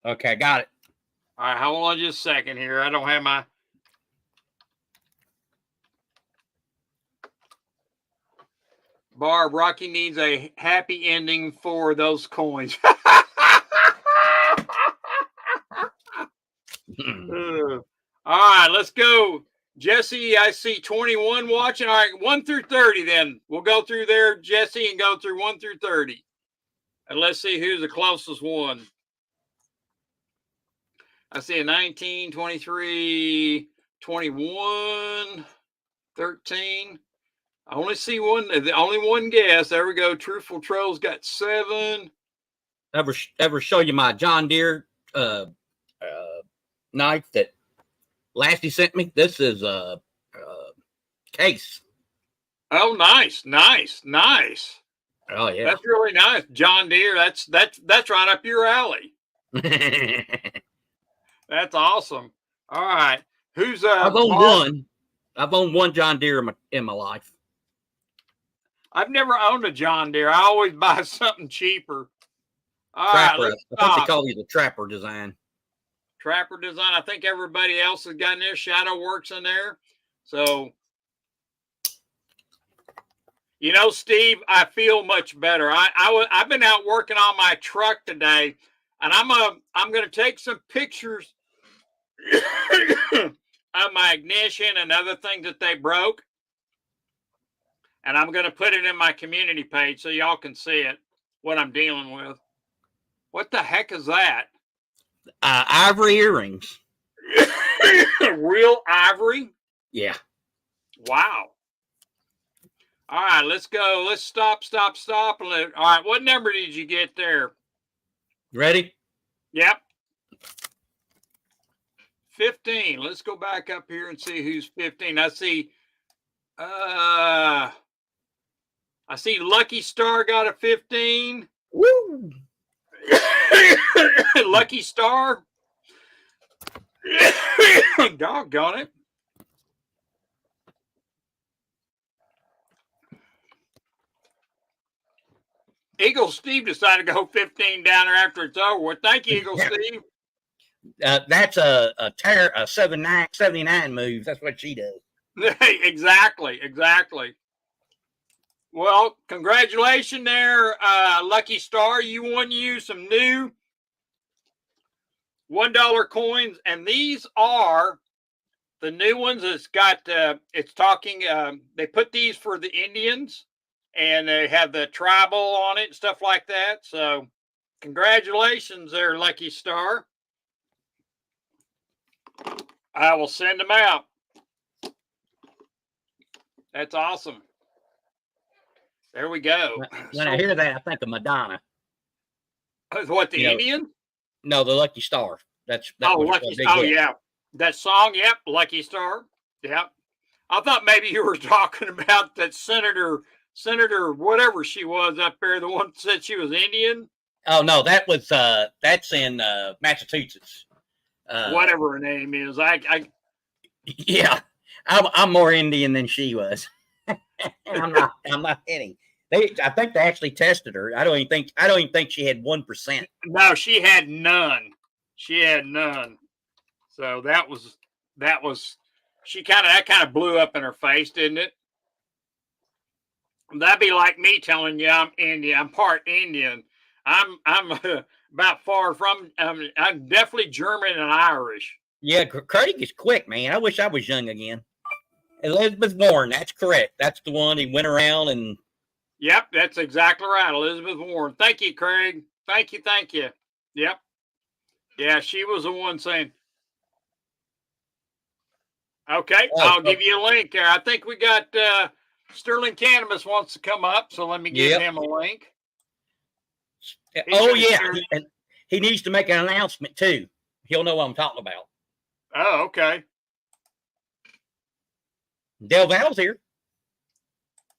Okay, got it. All right, hold on just a second here. I don't have my. Barb, Rocky needs a happy ending for those coins. All right, let's go. Jesse, I see 21 watching. All right, 1 through 30 then. We'll go through there, Jesse, and go through 1 through 30. And let's see who's the closest one. I see a 19, 23, 21, 13. I only see one, the only one guess. There we go. Truthful Trolls got 7. Ever show you my John Deere knife that Lassie sent me? This is a case. Oh, nice. Oh yeah, that's really nice. John Deere. That's right up your alley. That's awesome. All right, who's I've owned one John Deere in my life. I've never owned a John Deere. I always buy something cheaper. All Trapper. right, I think they call you the Trapper design. Trapper design. I think everybody else has gotten their Shadow Works in there. So, you know, Steve, I feel much better. I've been out working on my truck today, and I'm gonna take some pictures of my ignition and other things that they broke, and I'm gonna put it in my community page so y'all can see it, what I'm dealing with. What the heck is that? Ivory earrings. Real ivory? Yeah. Wow. All right, let's go. Let's stop. All right, what number did you get there? Ready? Yep. 15. Let's go back up here and see who's 15. I see Lucky Star got a 15. Woo! Lucky Star. Doggone it. Eagle Steve decided to go 15 down there after it's over. Well, thank you, Eagle Steve. That's a 79 move. That's what she does. Exactly. Well, congratulations there, Lucky Star. You won some new $1 coins, and these are the new ones. It's got it's talking. They put these for the Indians, and they have the tribal on it and stuff like that. So, congratulations there, Lucky Star. I will send them out. That's awesome. There we go. When I hear that, I think of Madonna. What, the Indian? No, the Lucky Star. Lucky Star. Oh, yeah. That song, yep, Lucky Star. Yep. I thought maybe you were talking about that Senator, whatever she was up there, the one that said she was Indian. Oh, no, that's in Massachusetts. Whatever her name is. Yeah, I'm more Indian than she was. I'm not kidding. I think they actually tested her. I don't even think she had 1%. No, she had none. So that was that kind of blew up in her face, didn't it? That'd be like me telling you I'm Indian. I'm part Indian. I'm about far from. I'm definitely German and Irish. Yeah, Craig is quick, man. I wish I was young again. Elizabeth Warren, that's correct. That's the one he went around and. Yep, that's exactly right. Elizabeth Warren. Thank you, Craig. Thank you. Yep. Yeah, she was the one saying. Okay, I'll give you a link there. I think we got Sterling Cannabis wants to come up, so let me give him a link. And he needs to make an announcement too. He'll know what I'm talking about. Oh, okay. Dale Val's here.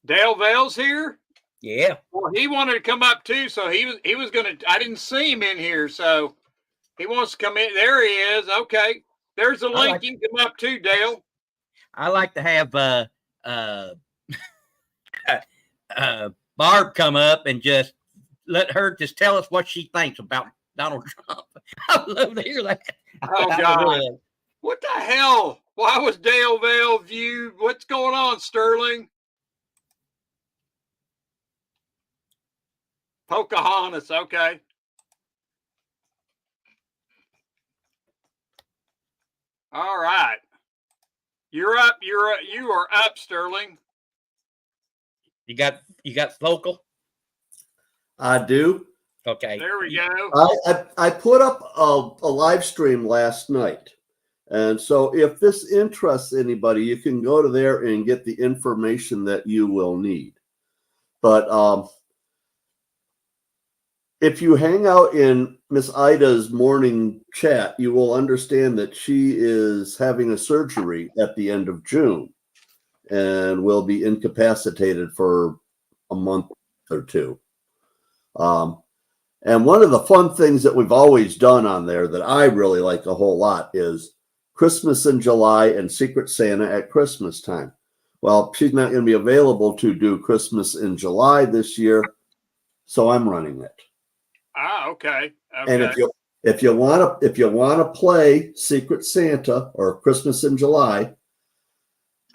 Dale Vale's here? Yeah. Well, he wanted to come up too, so he was gonna. I didn't see him in here, so he wants to come in. There he is. Okay, there's a link. You can come up too, Dale. I like to have Barb come up and just let her just tell us what she thinks about Donald Trump. I would love to hear that. Oh, God. What the hell? Why was Dale Vale viewed? What's going on, Sterling? Pocahontas. Okay. All right. You're up. You are up, Sterling. You got vocal? I do. Okay. There we go. I put up a live stream last night. And so if this interests anybody, you can go to there and get the information that you will need. But if you hang out in Miss Ida's morning chat, you will understand that she is having a surgery at the end of June and will be incapacitated for a month or two. And one of the fun things that we've always done on there that I really like a whole lot is Christmas in July and Secret Santa at Christmas time. Well, she's not going to be available to do Christmas in July this year, so I'm running it. Ah, okay. And if you want to play Secret Santa or Christmas in July,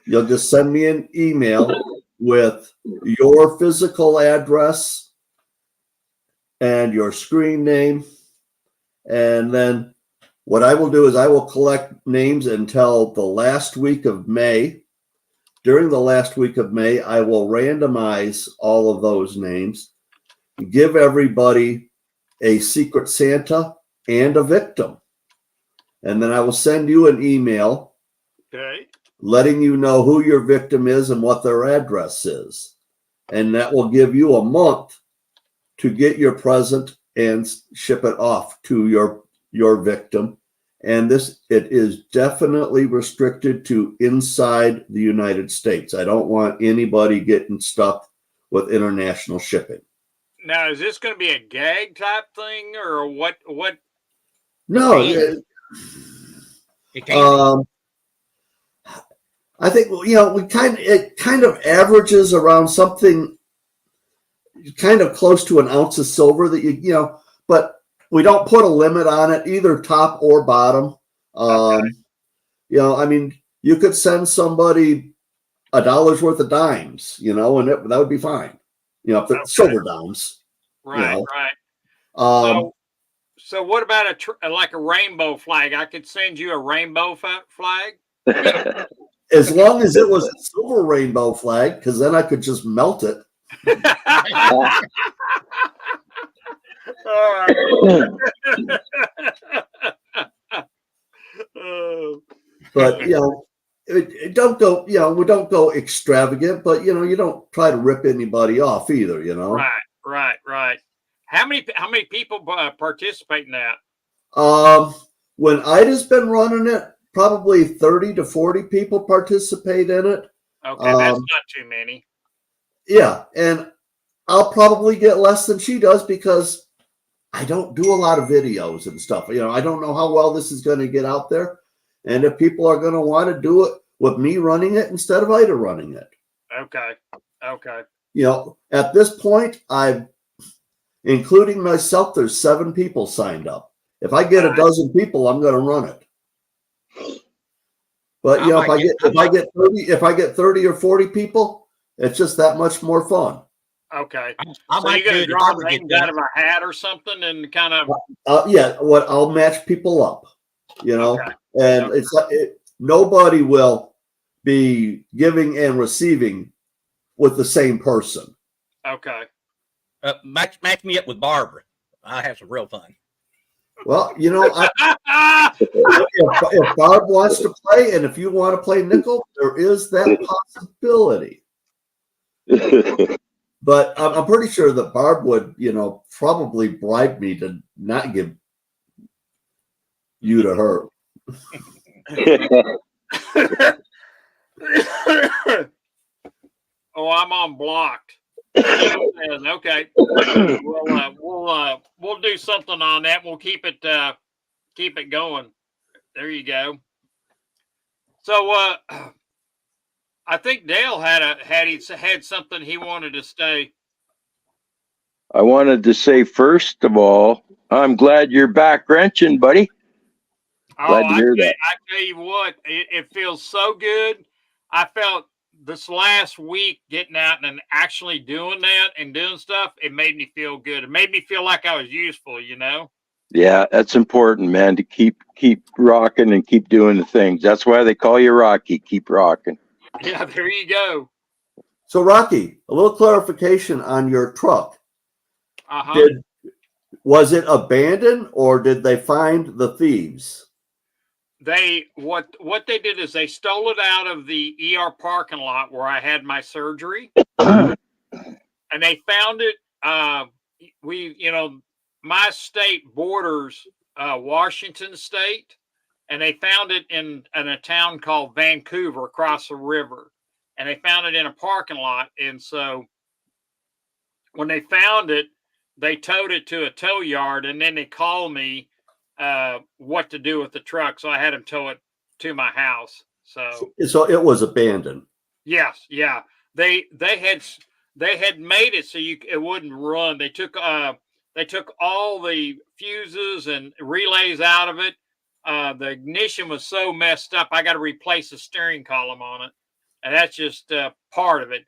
you'll just send me an email with your physical address and your screen name. And then what I will do is I will collect names until the last week of May. During the last week of May, I will randomize all of those names, give everybody a Secret Santa and a victim. And then I will send you an email letting you know who your victim is and what their address is. And that will give you a month to get your present and ship it off to your victim. And it is definitely restricted to inside the United States. I don't want anybody getting stuck with international shipping. Now, is this going to be a gag type thing or what? No. I think, it kind of averages around something kind of close to an ounce of silver that but we don't put a limit on it, either top or bottom. Okay. I mean, you could send somebody $1 worth of dimes, and that would be fine. If they're silver dimes. Right, right. So what about like a rainbow flag? I could send you a rainbow flag. As long as it was a silver rainbow flag, because then I could just melt it. All right. But it don't go. We don't go extravagant, but you don't try to rip anybody off either. Right. How many people participate in that? When Ida's been running it, probably 30 to 40 people participate in it. Okay, that's not too many. Yeah, and I'll probably get less than she does because I don't do a lot of videos and stuff. I don't know how well this is going to get out there. And if people are going to want to do it with me running it instead of Ida running it. Okay. At this point, including myself, there's 7 people signed up. If I get a dozen people, I'm going to run it. But if I get 30 or 40 people, it's just that much more fun. Okay. So you're going to draw names out of a hat or something and kind of. I'll match people up. And it's nobody will be giving and receiving with the same person. Okay. Match me up with Barbara. I have some real fun. Well, if Barb wants to play and if you want to play nickel, there is that possibility. But I'm pretty sure that Barb would, probably bribe me to not give you to her. Oh, I'm on blocked. Okay. We'll do something on that. We'll keep it going. There you go. So I think Dale had something he wanted to say. I wanted to say, first of all, I'm glad you're back wrenching, buddy. Oh, Glad to hear that. I tell you what, it feels so good. I felt this last week getting out and actually doing that and doing stuff. It made me feel good. It made me feel like I was useful. You know. Yeah, that's important, man, to keep rocking and keep doing the things. That's why they call you Rocky. Keep rocking. Yeah, there you go. So, Rocky, a little clarification on your truck. Uh-huh. Was it abandoned or did they find the thieves? What they did is they stole it out of the ER parking lot where I had my surgery, Mhm. and they found it. My state borders Washington State, and they found it in a town called Vancouver across the river, and they found it in a parking lot. And so when they found it, they towed it to a tow yard, and then they called me what to do with the truck. So I had them tow it to my house. So So it was abandoned. yes, yeah, they had made it so it wouldn't run. They took all the fuses and relays out of it. The ignition was so messed up. I got to replace the steering column on it, and that's just part of it.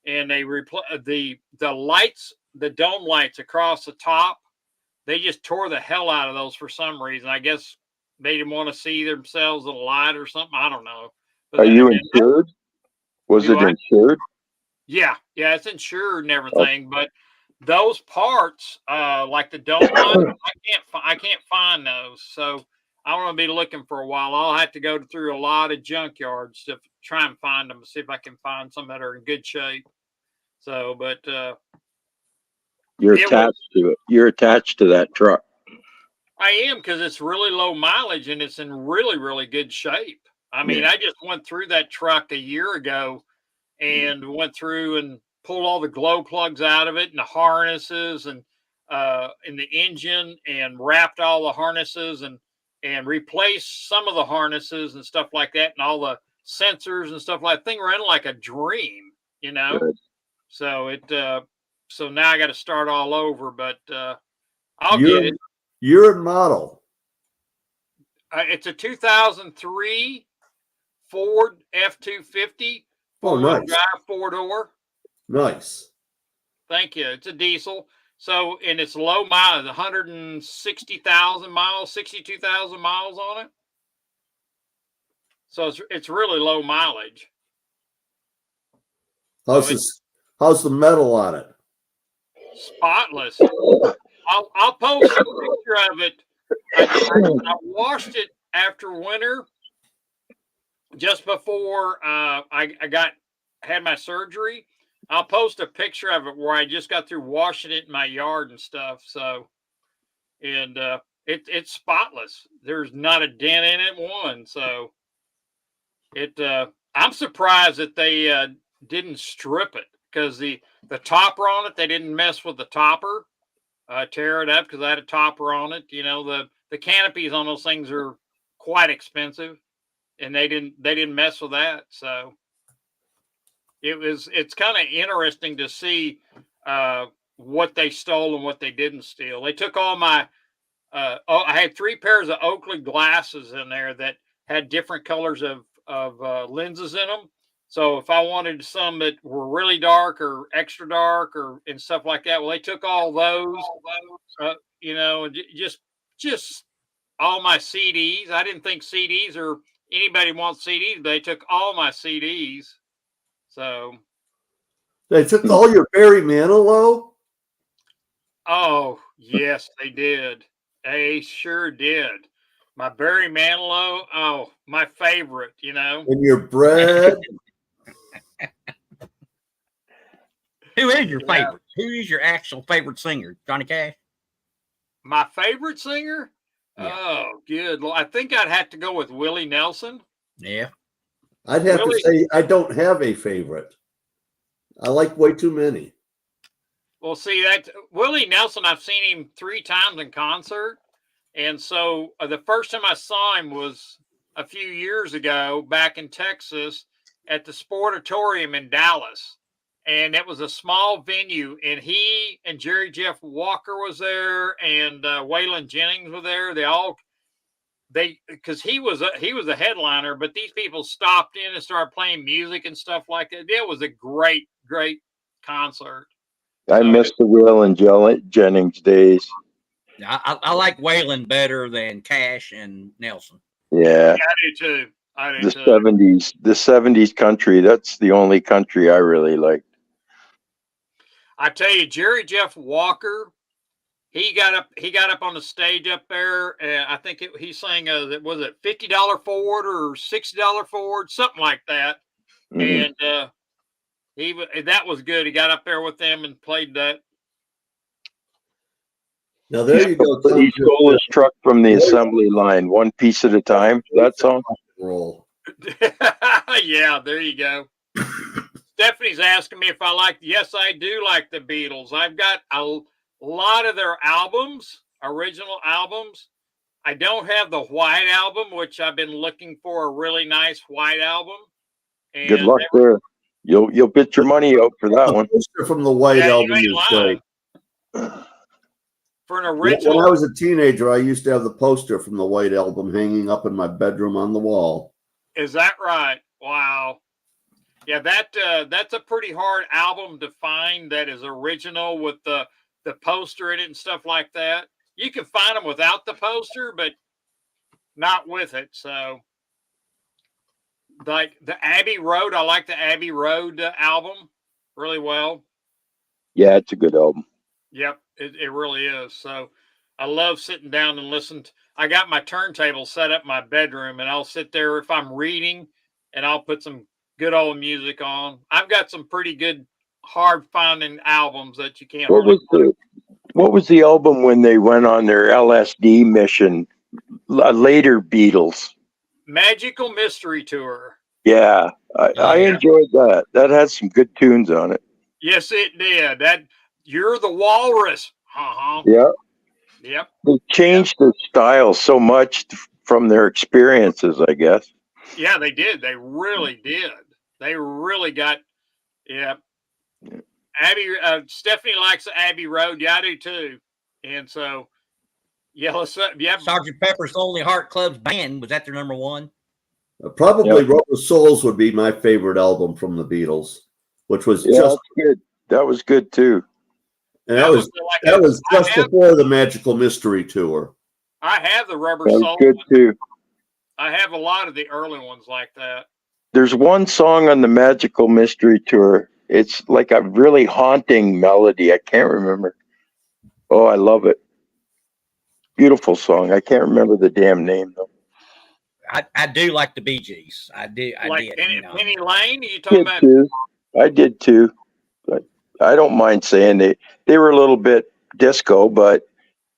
And they the lights, the dome lights across the top. They just tore the hell out of those for some reason. I guess they didn't want to see themselves in the light or something. I don't know. But Are you again, insured? Was do it I? insured? Yeah, it's insured and Oh, everything, but those parts, like the dome light, I can't find those. So I'm gonna be looking for a while. I'll have to go through a lot of junkyards to try and find them, see if I can find some that are in good shape. So, but you're it was attached to it. You're attached to that truck. I am because it's really low mileage and it's in really, really good shape. I mean, Yeah. I just went through that truck a year ago and went through and pulled all the glow plugs out of it and the harnesses and in the engine and wrapped all the harnesses and replaced some of the harnesses and stuff like that and all the sensors and stuff like that. Thing ran like a dream, you know. Good. So so now I got to start all over, but I'll Year, get it. year and model. It's a 2003 Ford F-250 Oh, four-wheel nice. drive, four-door. Nice. Thank you. It's a diesel. So, and it's low mileage, 160,000 miles, 62,000 miles on it. So it's really low mileage. So How's it's this? How's the metal on it? spotless. I'll post a picture of it. I washed it after winter, just before had my surgery. I'll post a picture of it where I just got through washing it in my yard and stuff. So, and it's spotless. There's not a dent in it, one. So I'm surprised that they didn't strip it because the topper on it, they didn't mess with the topper, tear it up because I had a topper on it. You know, the canopies on those things are quite expensive, and they didn't mess with that. So it's kind of interesting to see what they stole and what they didn't steal. They took all my I had 3 pairs of Oakley glasses in there that had different colors of lenses in them. So if I wanted some that were really dark or extra dark or and stuff like that, well, they took all those. You know, just all my CDs. I didn't think CDs or anybody wants CDs, but they took all my CDs. So, They took all your Barry Manilow. oh yes, they did. They sure did. My Barry Manilow, oh, my favorite, you know. And your bread. Who is your Yeah. favorite? Who is your actual favorite singer? Johnny Cash? My favorite singer? Yeah. Oh, good. I think I'd have to go with Willie Nelson. Yeah. I'd have Willie, to say I don't have a favorite. I like way too many. well, see that Willie Nelson, I've seen him 3 times in concert. And so the first time I saw him was a few years ago back in Texas. at the Sportatorium in Dallas, and it was a small venue. And he and Jerry Jeff Walker was there, and Waylon Jennings was there. Because he was a headliner, but these people stopped in and started playing music and stuff like that. It was a great concert. I miss the Will and Jennings days. I like Waylon better than Cash and Nelson. Yeah, I do too. The '70s country. That's the only country I really liked. I tell you, Jerry Jeff Walker, he got up on the stage up there. I think he sang was it $50 Ford or $60 Ford, something like that. Mhm. And that was good. He got up there with them and played that. Now there you go. Tom. He stole his truck from the assembly line, one piece at a time. That song. Roll. Yeah, there you go. Stephanie's asking me if I like. Yes, I do like the Beatles. I've got a lot of their albums, original albums. I don't have the White Album, which I've been looking for a really nice White Album. And Good luck there. You'll bet your money out for that one. Poster from the White Album is great. For an original. When I was a teenager, I used to have the poster from the White Album hanging up in my bedroom on the wall. Is that right? Wow. Yeah, that's a pretty hard album to find that is original with the poster in it and stuff like that. You can find them without the poster, but not with it. So, like the Abbey Road, I like the Abbey Road album really well. Yeah, it's a good album. Yep, it really is. So, I love sitting down and listening. I got my turntable set up in my bedroom, and I'll sit there if I'm reading, and I'll put some good old music on. I've got some pretty good, hard finding albums that you can't. What was the album when they went on their LSD mission? Later Beatles. Magical Mystery Tour. Yeah, I enjoyed that. That had some good tunes on it. Yes, it did. That You're the Walrus. Yeah. Yep. They changed the style so much from their experiences, I guess. Yeah, they did. They really did. They really got. Yeah. Abbey. Stephanie likes Abbey Road. Yeah, I do too. And so, yeah, Sergeant Pepper's Lonely Heart Club's Band, was that their number one? Probably Rubber Souls would be my favorite album from the Beatles, which was just good. That was good too. And that was just before the Magical Mystery Tour. I have the Rubber Soul. Good too. I have a lot of the early ones like that. There's one song on the Magical Mystery Tour. It's like a really haunting melody. I can't remember. Oh, I love it. Beautiful song. I can't remember the damn name though. I do like the Bee Gees. I did. Penny Lane? Are you talking about? I did too. But I don't mind saying they were a little bit disco, but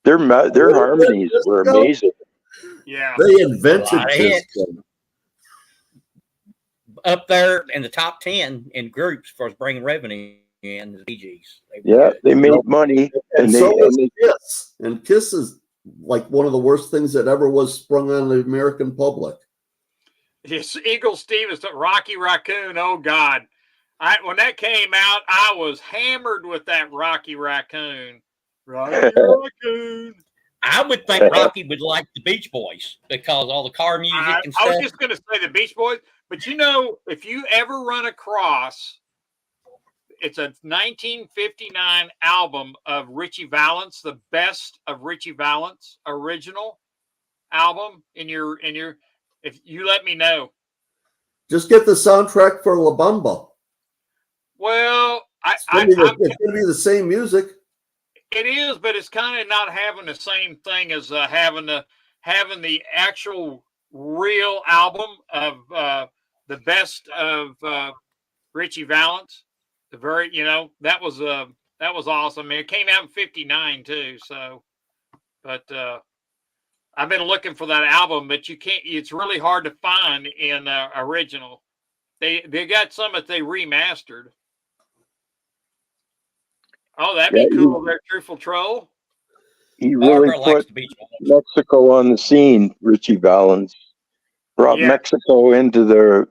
their harmonies were amazing. Yeah, they invented disco. Up there in the top 10 in groups for bringing revenue in the Bee Gees. They made money, and Kiss. And Kiss is like one of the worst things that ever was sprung on the American public. Yes, Eagle Stevens, Rocky Raccoon. Oh God, when that came out, I was hammered with that Rocky Raccoon. Rocky Raccoon. I would think Rocky would like the Beach Boys because all the car music and stuff. I was just going to say the Beach Boys, but if you ever run across, it's a 1959 album of Richie Valens, the best of Richie Valens original album if you let me know. Just get the soundtrack for La Bamba. Well, it's going to be the same music. It is, but it's kind of not having the same thing as having the actual real album of the best of Richie Valens. The very, that was awesome. I mean, it came out in '59 too. So, but I've been looking for that album, but you can't. It's really hard to find in original. They got some that they remastered. Oh, that'd be cool. There, Truthful Troll. He really put Mexico on the scene. Richie Valens brought Mexico into the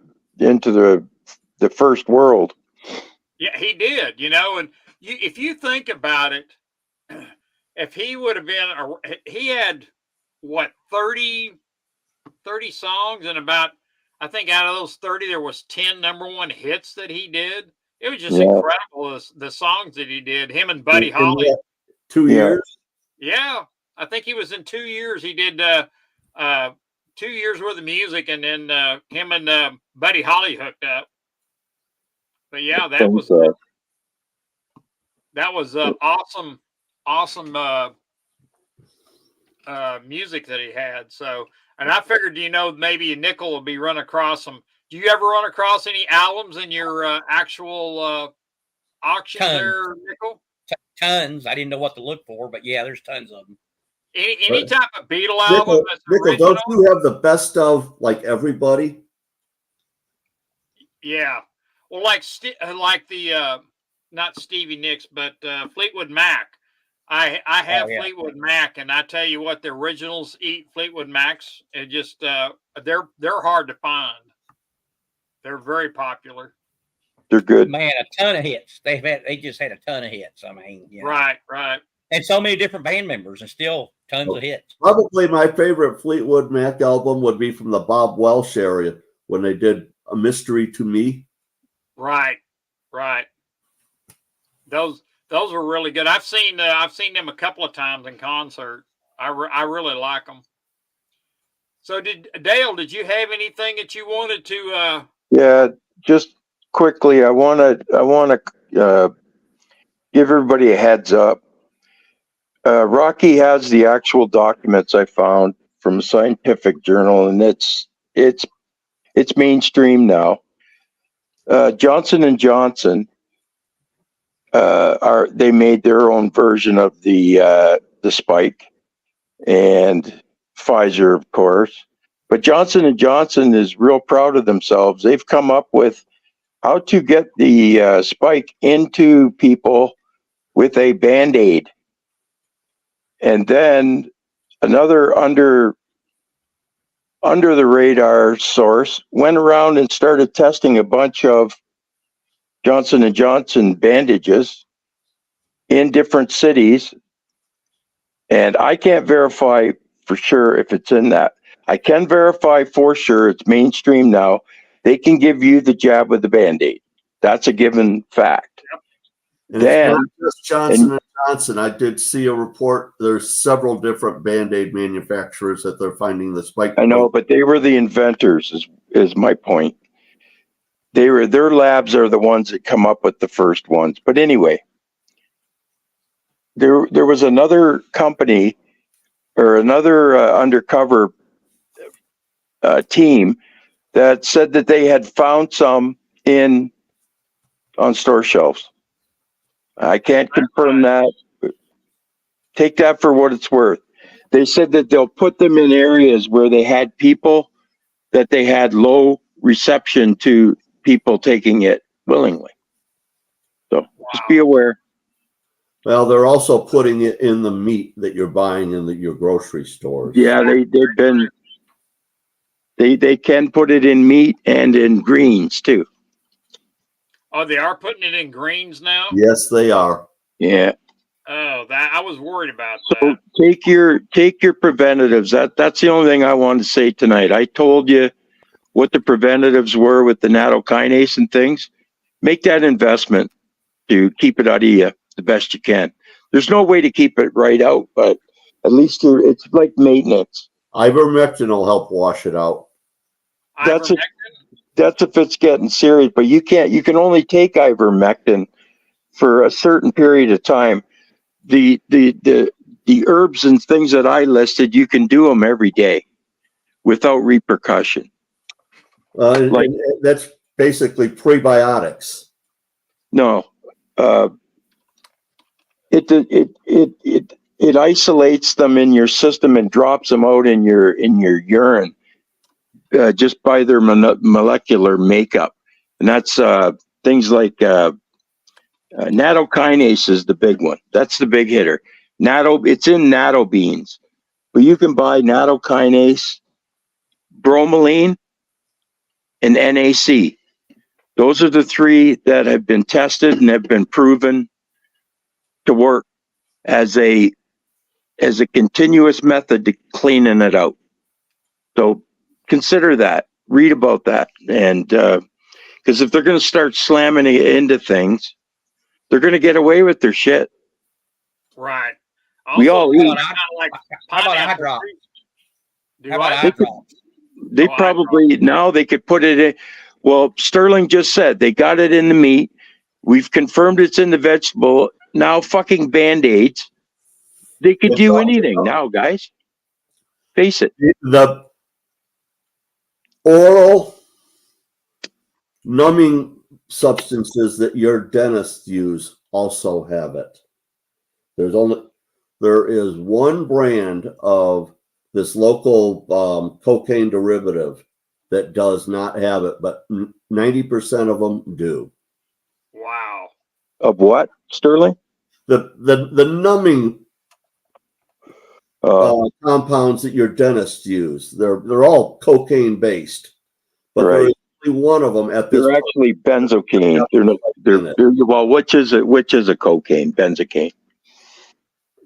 the first world. Yeah, he did. And if you think about it, if he would have been, he had what 30 songs, and about, I think out of those 30, there was 10 #1 hits that he did. It was just incredible, the songs that he did. Him and Buddy Holly. 2 years. Yeah, I think he was in 2 years. He did 2 years worth of music, and then him and Buddy Holly hooked up. But yeah, that was awesome music that he had. So, and I figured, maybe Nickel will be run across some. Do you ever run across any albums in your actual auction there, Nickel? Tons. I didn't know what to look for, but yeah, there's tons of them. Any type of Beatle album that's Nickel, don't you have the best of like everybody? Yeah. Well, like the not Stevie Nicks, but Fleetwood Mac. I have Fleetwood Mac, and I tell you what, the originals eat Fleetwood Macs. It just they're hard to find. They're very popular. They're good. Man, a ton of hits. They just had a ton of hits. I mean, right. And so many different band members, and still tons of hits. Probably my favorite Fleetwood Mac album would be from the Bob Welsh area when they did A Mystery to Me. Right. Those were really good. I've seen them a couple of times in concert. I really like them. So Dale, did you have anything that you wanted to? Yeah, just quickly, I want to give everybody a heads up. Rocky has the actual documents I found from a scientific journal, and it's mainstream now. Johnson & Johnson they made their own version of the spike, and Pfizer, of course. But Johnson & Johnson is real proud of themselves. They've come up with how to get the spike into people with a Band-Aid. And then another under the radar source went around and started testing a bunch of Johnson & Johnson bandages in different cities. And I can't verify for sure if it's in that. I can verify for sure it's mainstream now. They can give you the jab with the Band-Aid. That's a given fact. And then, it's not just Johnson & Johnson. I did see a report. There's several different Band-Aid manufacturers that they're finding the spike. I know, but they were the inventors, is my point. Their labs are the ones that come up with the first ones. But anyway, there was another company or another undercover team that said that they had found some on store shelves. I can't confirm that. Take that for what it's worth. They said that they'll put them in areas where they had people that they had low reception to people taking it willingly. So just be aware. Well, they're also putting it in the meat that you're buying in your grocery stores. Yeah, they can put it in meat and in greens too. Oh, they are putting it in greens now? Yes, they are. Yeah. Oh, that I was worried about that. So take your preventatives. That's the only thing I wanted to say tonight. I told you what the preventatives were with the nattokinase and things. Make that investment to keep it out of you the best you can. There's no way to keep it right out, but at least it's like maintenance. Ivermectin will help wash it out. That's if it's getting serious, but you can only take ivermectin for a certain period of time. The herbs and things that I listed, you can do them every day without repercussion. That's basically prebiotics. No, it isolates them in your system and drops them out in your urine. Just by their molecular makeup. And that's things like nattokinase is the big one. That's the big hitter. It's in natto beans. But you can buy nattokinase, bromelain, and NAC. Those are the 3 that have been tested and have been proven to work as a continuous method to cleaning it out. So consider that. Read about that, and because if they're going to start slamming it into things, they're going to get away with their shit. Right. We Also, all kinda eat. like How about a hot pineapple drop? trees. Do How about a I? hot drop? They Oh, I probably now they could put it in. Well, Sterling just said they got it in the meat. We've confirmed it's in the vegetable. Now, fucking Band-Aids. They could do anything now, guys. Face it. The oral numbing substances that your dentists use also have it. There is one brand of this local cocaine derivative that does not have it, but 90% of them do. Wow. Of what, Sterling? The numbing compounds that your dentists use, they're all cocaine based, but Right. there is only one of them at this They're point. actually benzocaine. They're well, which is a cocaine? Benzocaine.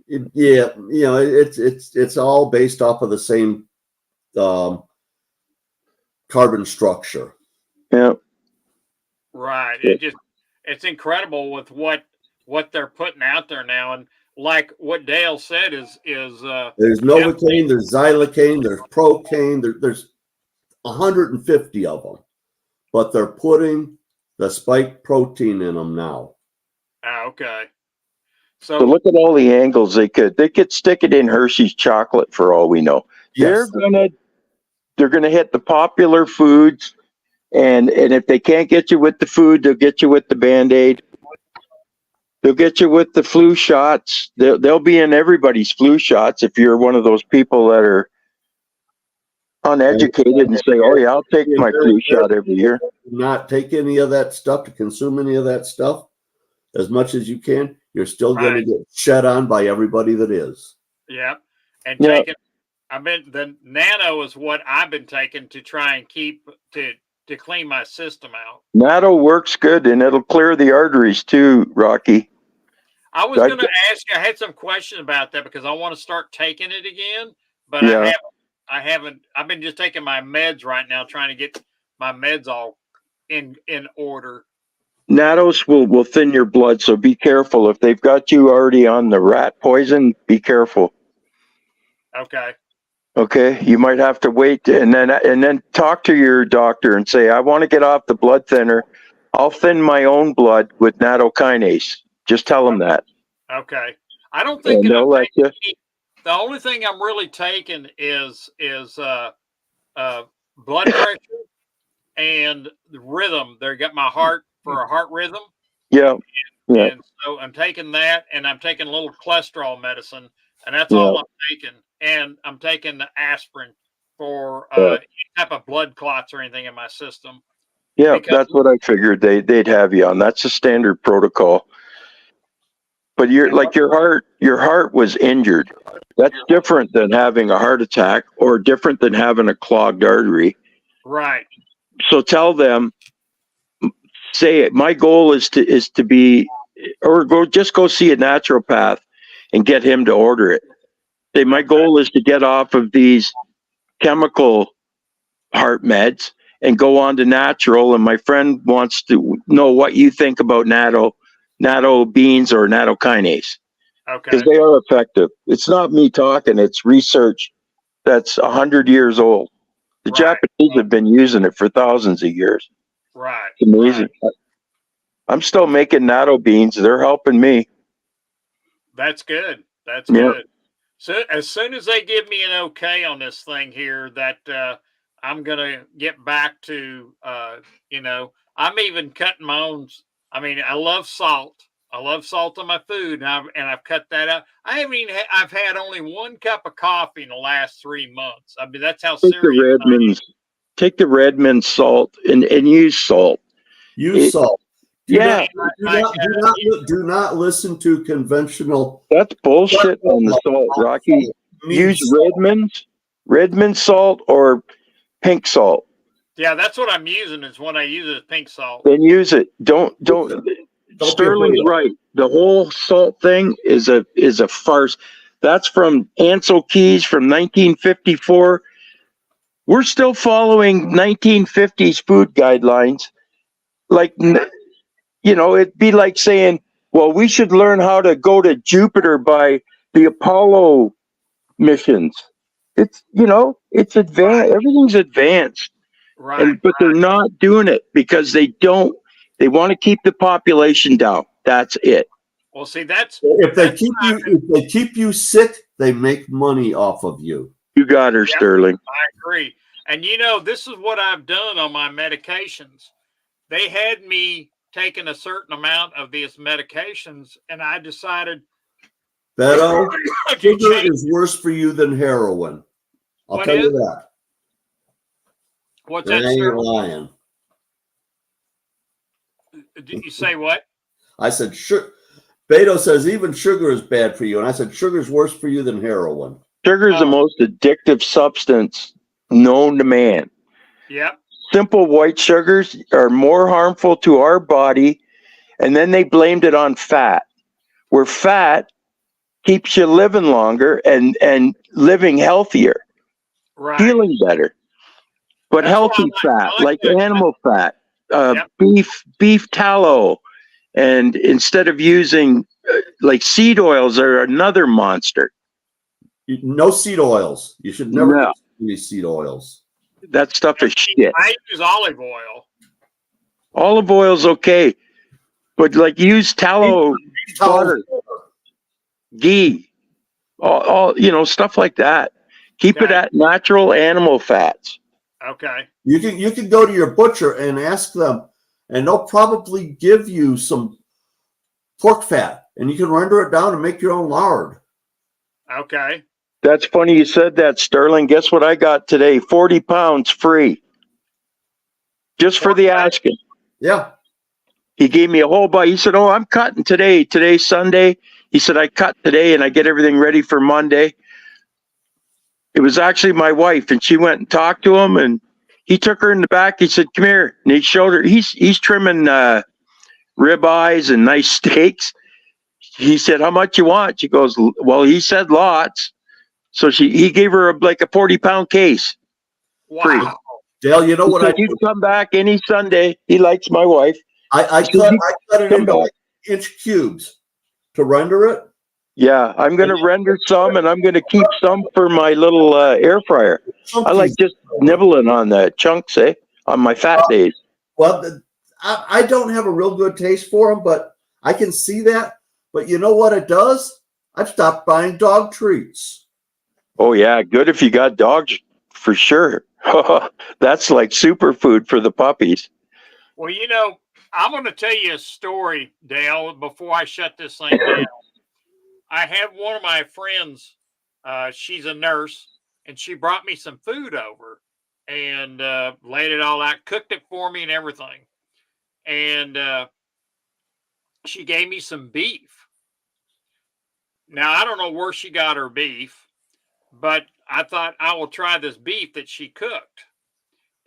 Yeah, you know, it's all based off of the same carbon structure. Yeah. Right. Yeah. It's incredible with what they're putting out there now, and like what Dale said is There's Novocaine, there's xylocaine, there's procaine, there's 150 of them, but they're putting the spike protein in them now. okay. So look at all the angles they could stick it in Hershey's chocolate for all we know. Yes. They're gonna hit the popular foods, and if they can't get you with the food, they'll get you with the Band-Aid. They'll get you with the flu shots. They'll be in everybody's flu shots if you're one of those people that are uneducated and say, "Oh yeah, I'll take my flu shot every year." Not take any of that stuff, to consume any of that stuff as much as you can. You're still going to get shed on by everybody that is. Yep. And taking, the nano is what I've been taking to try and keep to clean my system out. Natto works good, and it'll clear the arteries too, Rocky. I was going to ask you, I had some questions about that because I want to start taking it again, but I haven't. I've been just taking my meds right now, trying to get my meds all in order. Nattos will thin your blood, so be careful. If they've got you already on the rat poison, be careful. Okay. Okay, you might have to wait and then talk to your doctor and say, I want to get off the blood thinner. I'll thin my own blood with nattokinase. Just tell them that. Okay. I don't think the only thing I'm really taking is blood pressure and the rhythm. They got my heart for a heart rhythm. Yeah. And so I'm taking that, and I'm taking a little cholesterol medicine, and that's all I'm taking. And I'm taking the aspirin for any type of blood clots or anything in my system. Yeah, that's what I figured they'd have you on. That's a standard protocol. But your heart was injured. That's different than having a heart attack or different than having a clogged artery. Right. So tell them, say it. My goal is to be, or go see a naturopath and get him to order it. Say my goal is to get off of these chemical heart meds and go on to natural. And my friend wants to know what you think about natto beans or nattokinase. Okay. Because they are effective. It's not me talking. It's research that's 100 years old. The Japanese have been using it for thousands of years. Right. It's amazing. Right. I'm still making natto beans. They're helping me. That's good. That's good. So as soon as they give me an okay on this thing here, that I'm gonna get back to, I'm even cutting my own. I mean, I love salt. I love salt on my food, and I've cut that out. I haven't even. I've had only 1 cup of coffee in the last 3 months. I mean, that's how serious. Take the Redmond salt and use salt. Use salt. Do not listen to conventional. That's bullshit on the salt, Rocky. Use Redmond salt or pink salt. Yeah, that's what I'm using. Is what I use as pink salt. Then use it. Don't. Don't Sterling's be right. The whole salt thing is a farce. That's from Ansel Keys from 1954. We're still following 1950s food guidelines. Like, it'd be like saying, well, we should learn how to go to Jupiter by the Apollo missions. It's, it's advanced. Right. Everything's advanced. Right. But they're not doing it because they want to keep the population down. That's it. Well, see, that's If they that's keep what you, I've been- if they keep you sick, they make money off of you. You got her, Yep. Sterling. I agree. And this is what I've done on my medications. They had me taking a certain amount of these medications, and I decided Beto, to sugar change. is worse for you than heroin. I'll What tell you is? that. What's I that, ain't sir? lying. Did you say what? I said, Beto says even sugar is bad for you. And I said, sugar is worse for you than heroin. Sugar is the most addictive substance known to man. Yep. Simple white sugars are more harmful to our body, and then they blamed it on fat, where fat keeps you living longer and living healthier, Right. feeling better. But That's what I healthy fat, I like that. animal fat, Yep. beef tallow, and instead of using like seed oils are another monster. No seed oils. You should never No. consume any seed oils. That stuff is shit. I use olive oil. Olive oil's okay, but like use tallow, butter, ghee, all stuff like that. Keep it Okay. at natural animal fats. Okay. You can go to your butcher and ask them, and they'll probably give you some pork fat, and you can render it down and make your own lard. Okay. That's funny you said that, Sterling. Guess what I got today? 40 pounds free. Just for the asking. Yeah. He gave me a whole bunch. He said, oh, I'm cutting today. Today's Sunday. He said, I cut today and I get everything ready for Monday. It was actually my wife, and she went and talked to him, and he took her in the back. He said, come here. And he showed her. He's trimming rib eyes and nice steaks. He said, how much you want? She goes, well, he said lots. So he gave her like a 40-pound case. Wow. Free. Dale, you know what I do? You come back any Sunday. He likes my wife. I cut it into like inch cubes to render it. Yeah, I'm going to render some, and I'm going to keep some for my little air fryer. I like just nibbling on the chunks, on my fat days. Well, I don't have a real good taste for them, but I can see that. But you know what it does? I've stopped buying dog treats. Oh, yeah, good if you got dogs, for sure. That's like superfood for the puppies. Well, I'm going to tell you a story, Dale, before I shut this thing down. I have one of my friends, she's a nurse, and she brought me some food over and laid it all out, cooked it for me and everything. And she gave me some beef. Now, I don't know where she got her beef, but I thought I will try this beef that she cooked.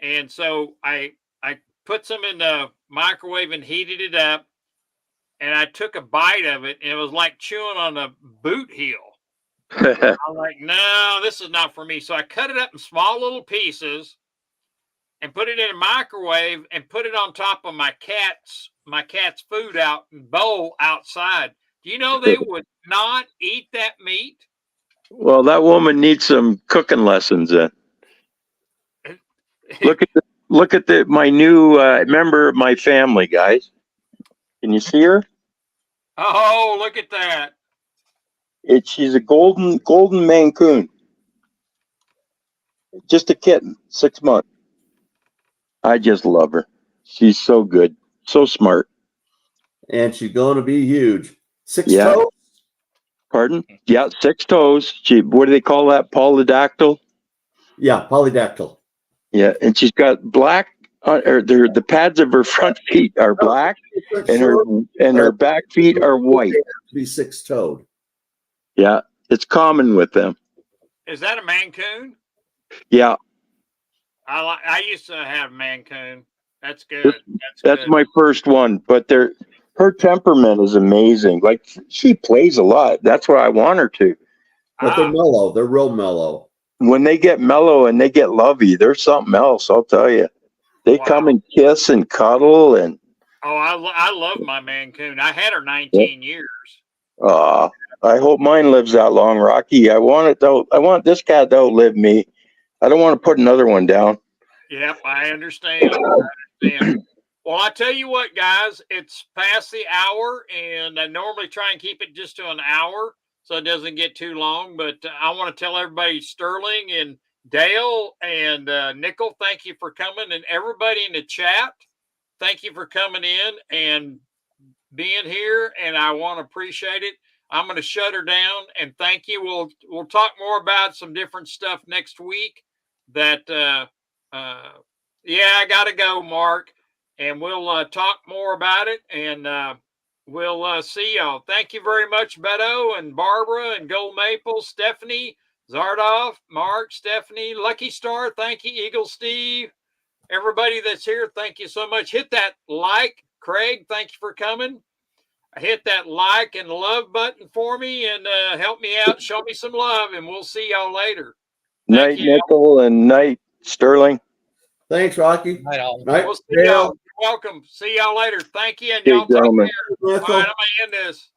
And so I put some in the microwave and heated it up. And I took a bite of it, and it was like chewing on a boot heel. I'm like, no, this is not for me. So I cut it up in small little pieces and put it in a microwave and put it on top of my cat's food out and bowl outside. Do you know they would not eat that meat? Well, that woman needs some cooking lessons then. Look at my new member of my family, guys. Can you see her? Oh, look at that. She's a golden Mancoon. Just a kitten, 6 months. I just love her. She's so good, so smart. And she's going to be huge. 6 Yeah. toes? Pardon? Yeah, 6 toes. What do they call that? Polydactyl? Yeah, polydactyl. Yeah, and she's got black, the pads of her front feet are black, and her back feet are white. Be 6-toed. Yeah, it's common with them. Is that a Mancoon? Yeah. I used to have Mancoon. That's good. That's good. my first one, but her temperament is amazing. Like she plays a lot. That's what I want her to. But they're mellow. They're real mellow. When they get mellow and they get lovey, there's something else. I'll tell you. They come and kiss and cuddle and. Oh, I love my Mancoon. I had her 19 years. I hope mine lives that long, Rocky. I want this cat to outlive me. I don't want to put another one down. Yep, I understand. Well, I tell you what, guys, it's past the hour, and I normally try and keep it just to an hour so it doesn't get too long. But I want to tell everybody, Sterling and Dale and Nickel, thank you for coming, and everybody in the chat, thank you for coming in and being here, and I want to appreciate it. I'm going to shut her down, and thank you. We'll talk more about some different stuff next week. That I got to go, Mark, and we'll talk more about it, and we'll see y'all. Thank you very much, Beto and Barbara and Gold Maple, Stephanie, Zardoff, Mark, Stephanie, Lucky Star. Thank you, Eagle Steve. Everybody that's here, thank you so much. Hit that like. Craig, thank you for coming. Hit that like and love button for me and help me out. Show me some love, and we'll see y'all later. Night, Nickel, and night, Sterling. Thanks, Rocky. Night, all. We'll see y'all. You're welcome. See y'all later. Thank you, and y'all take care. All right, I'm going to end this.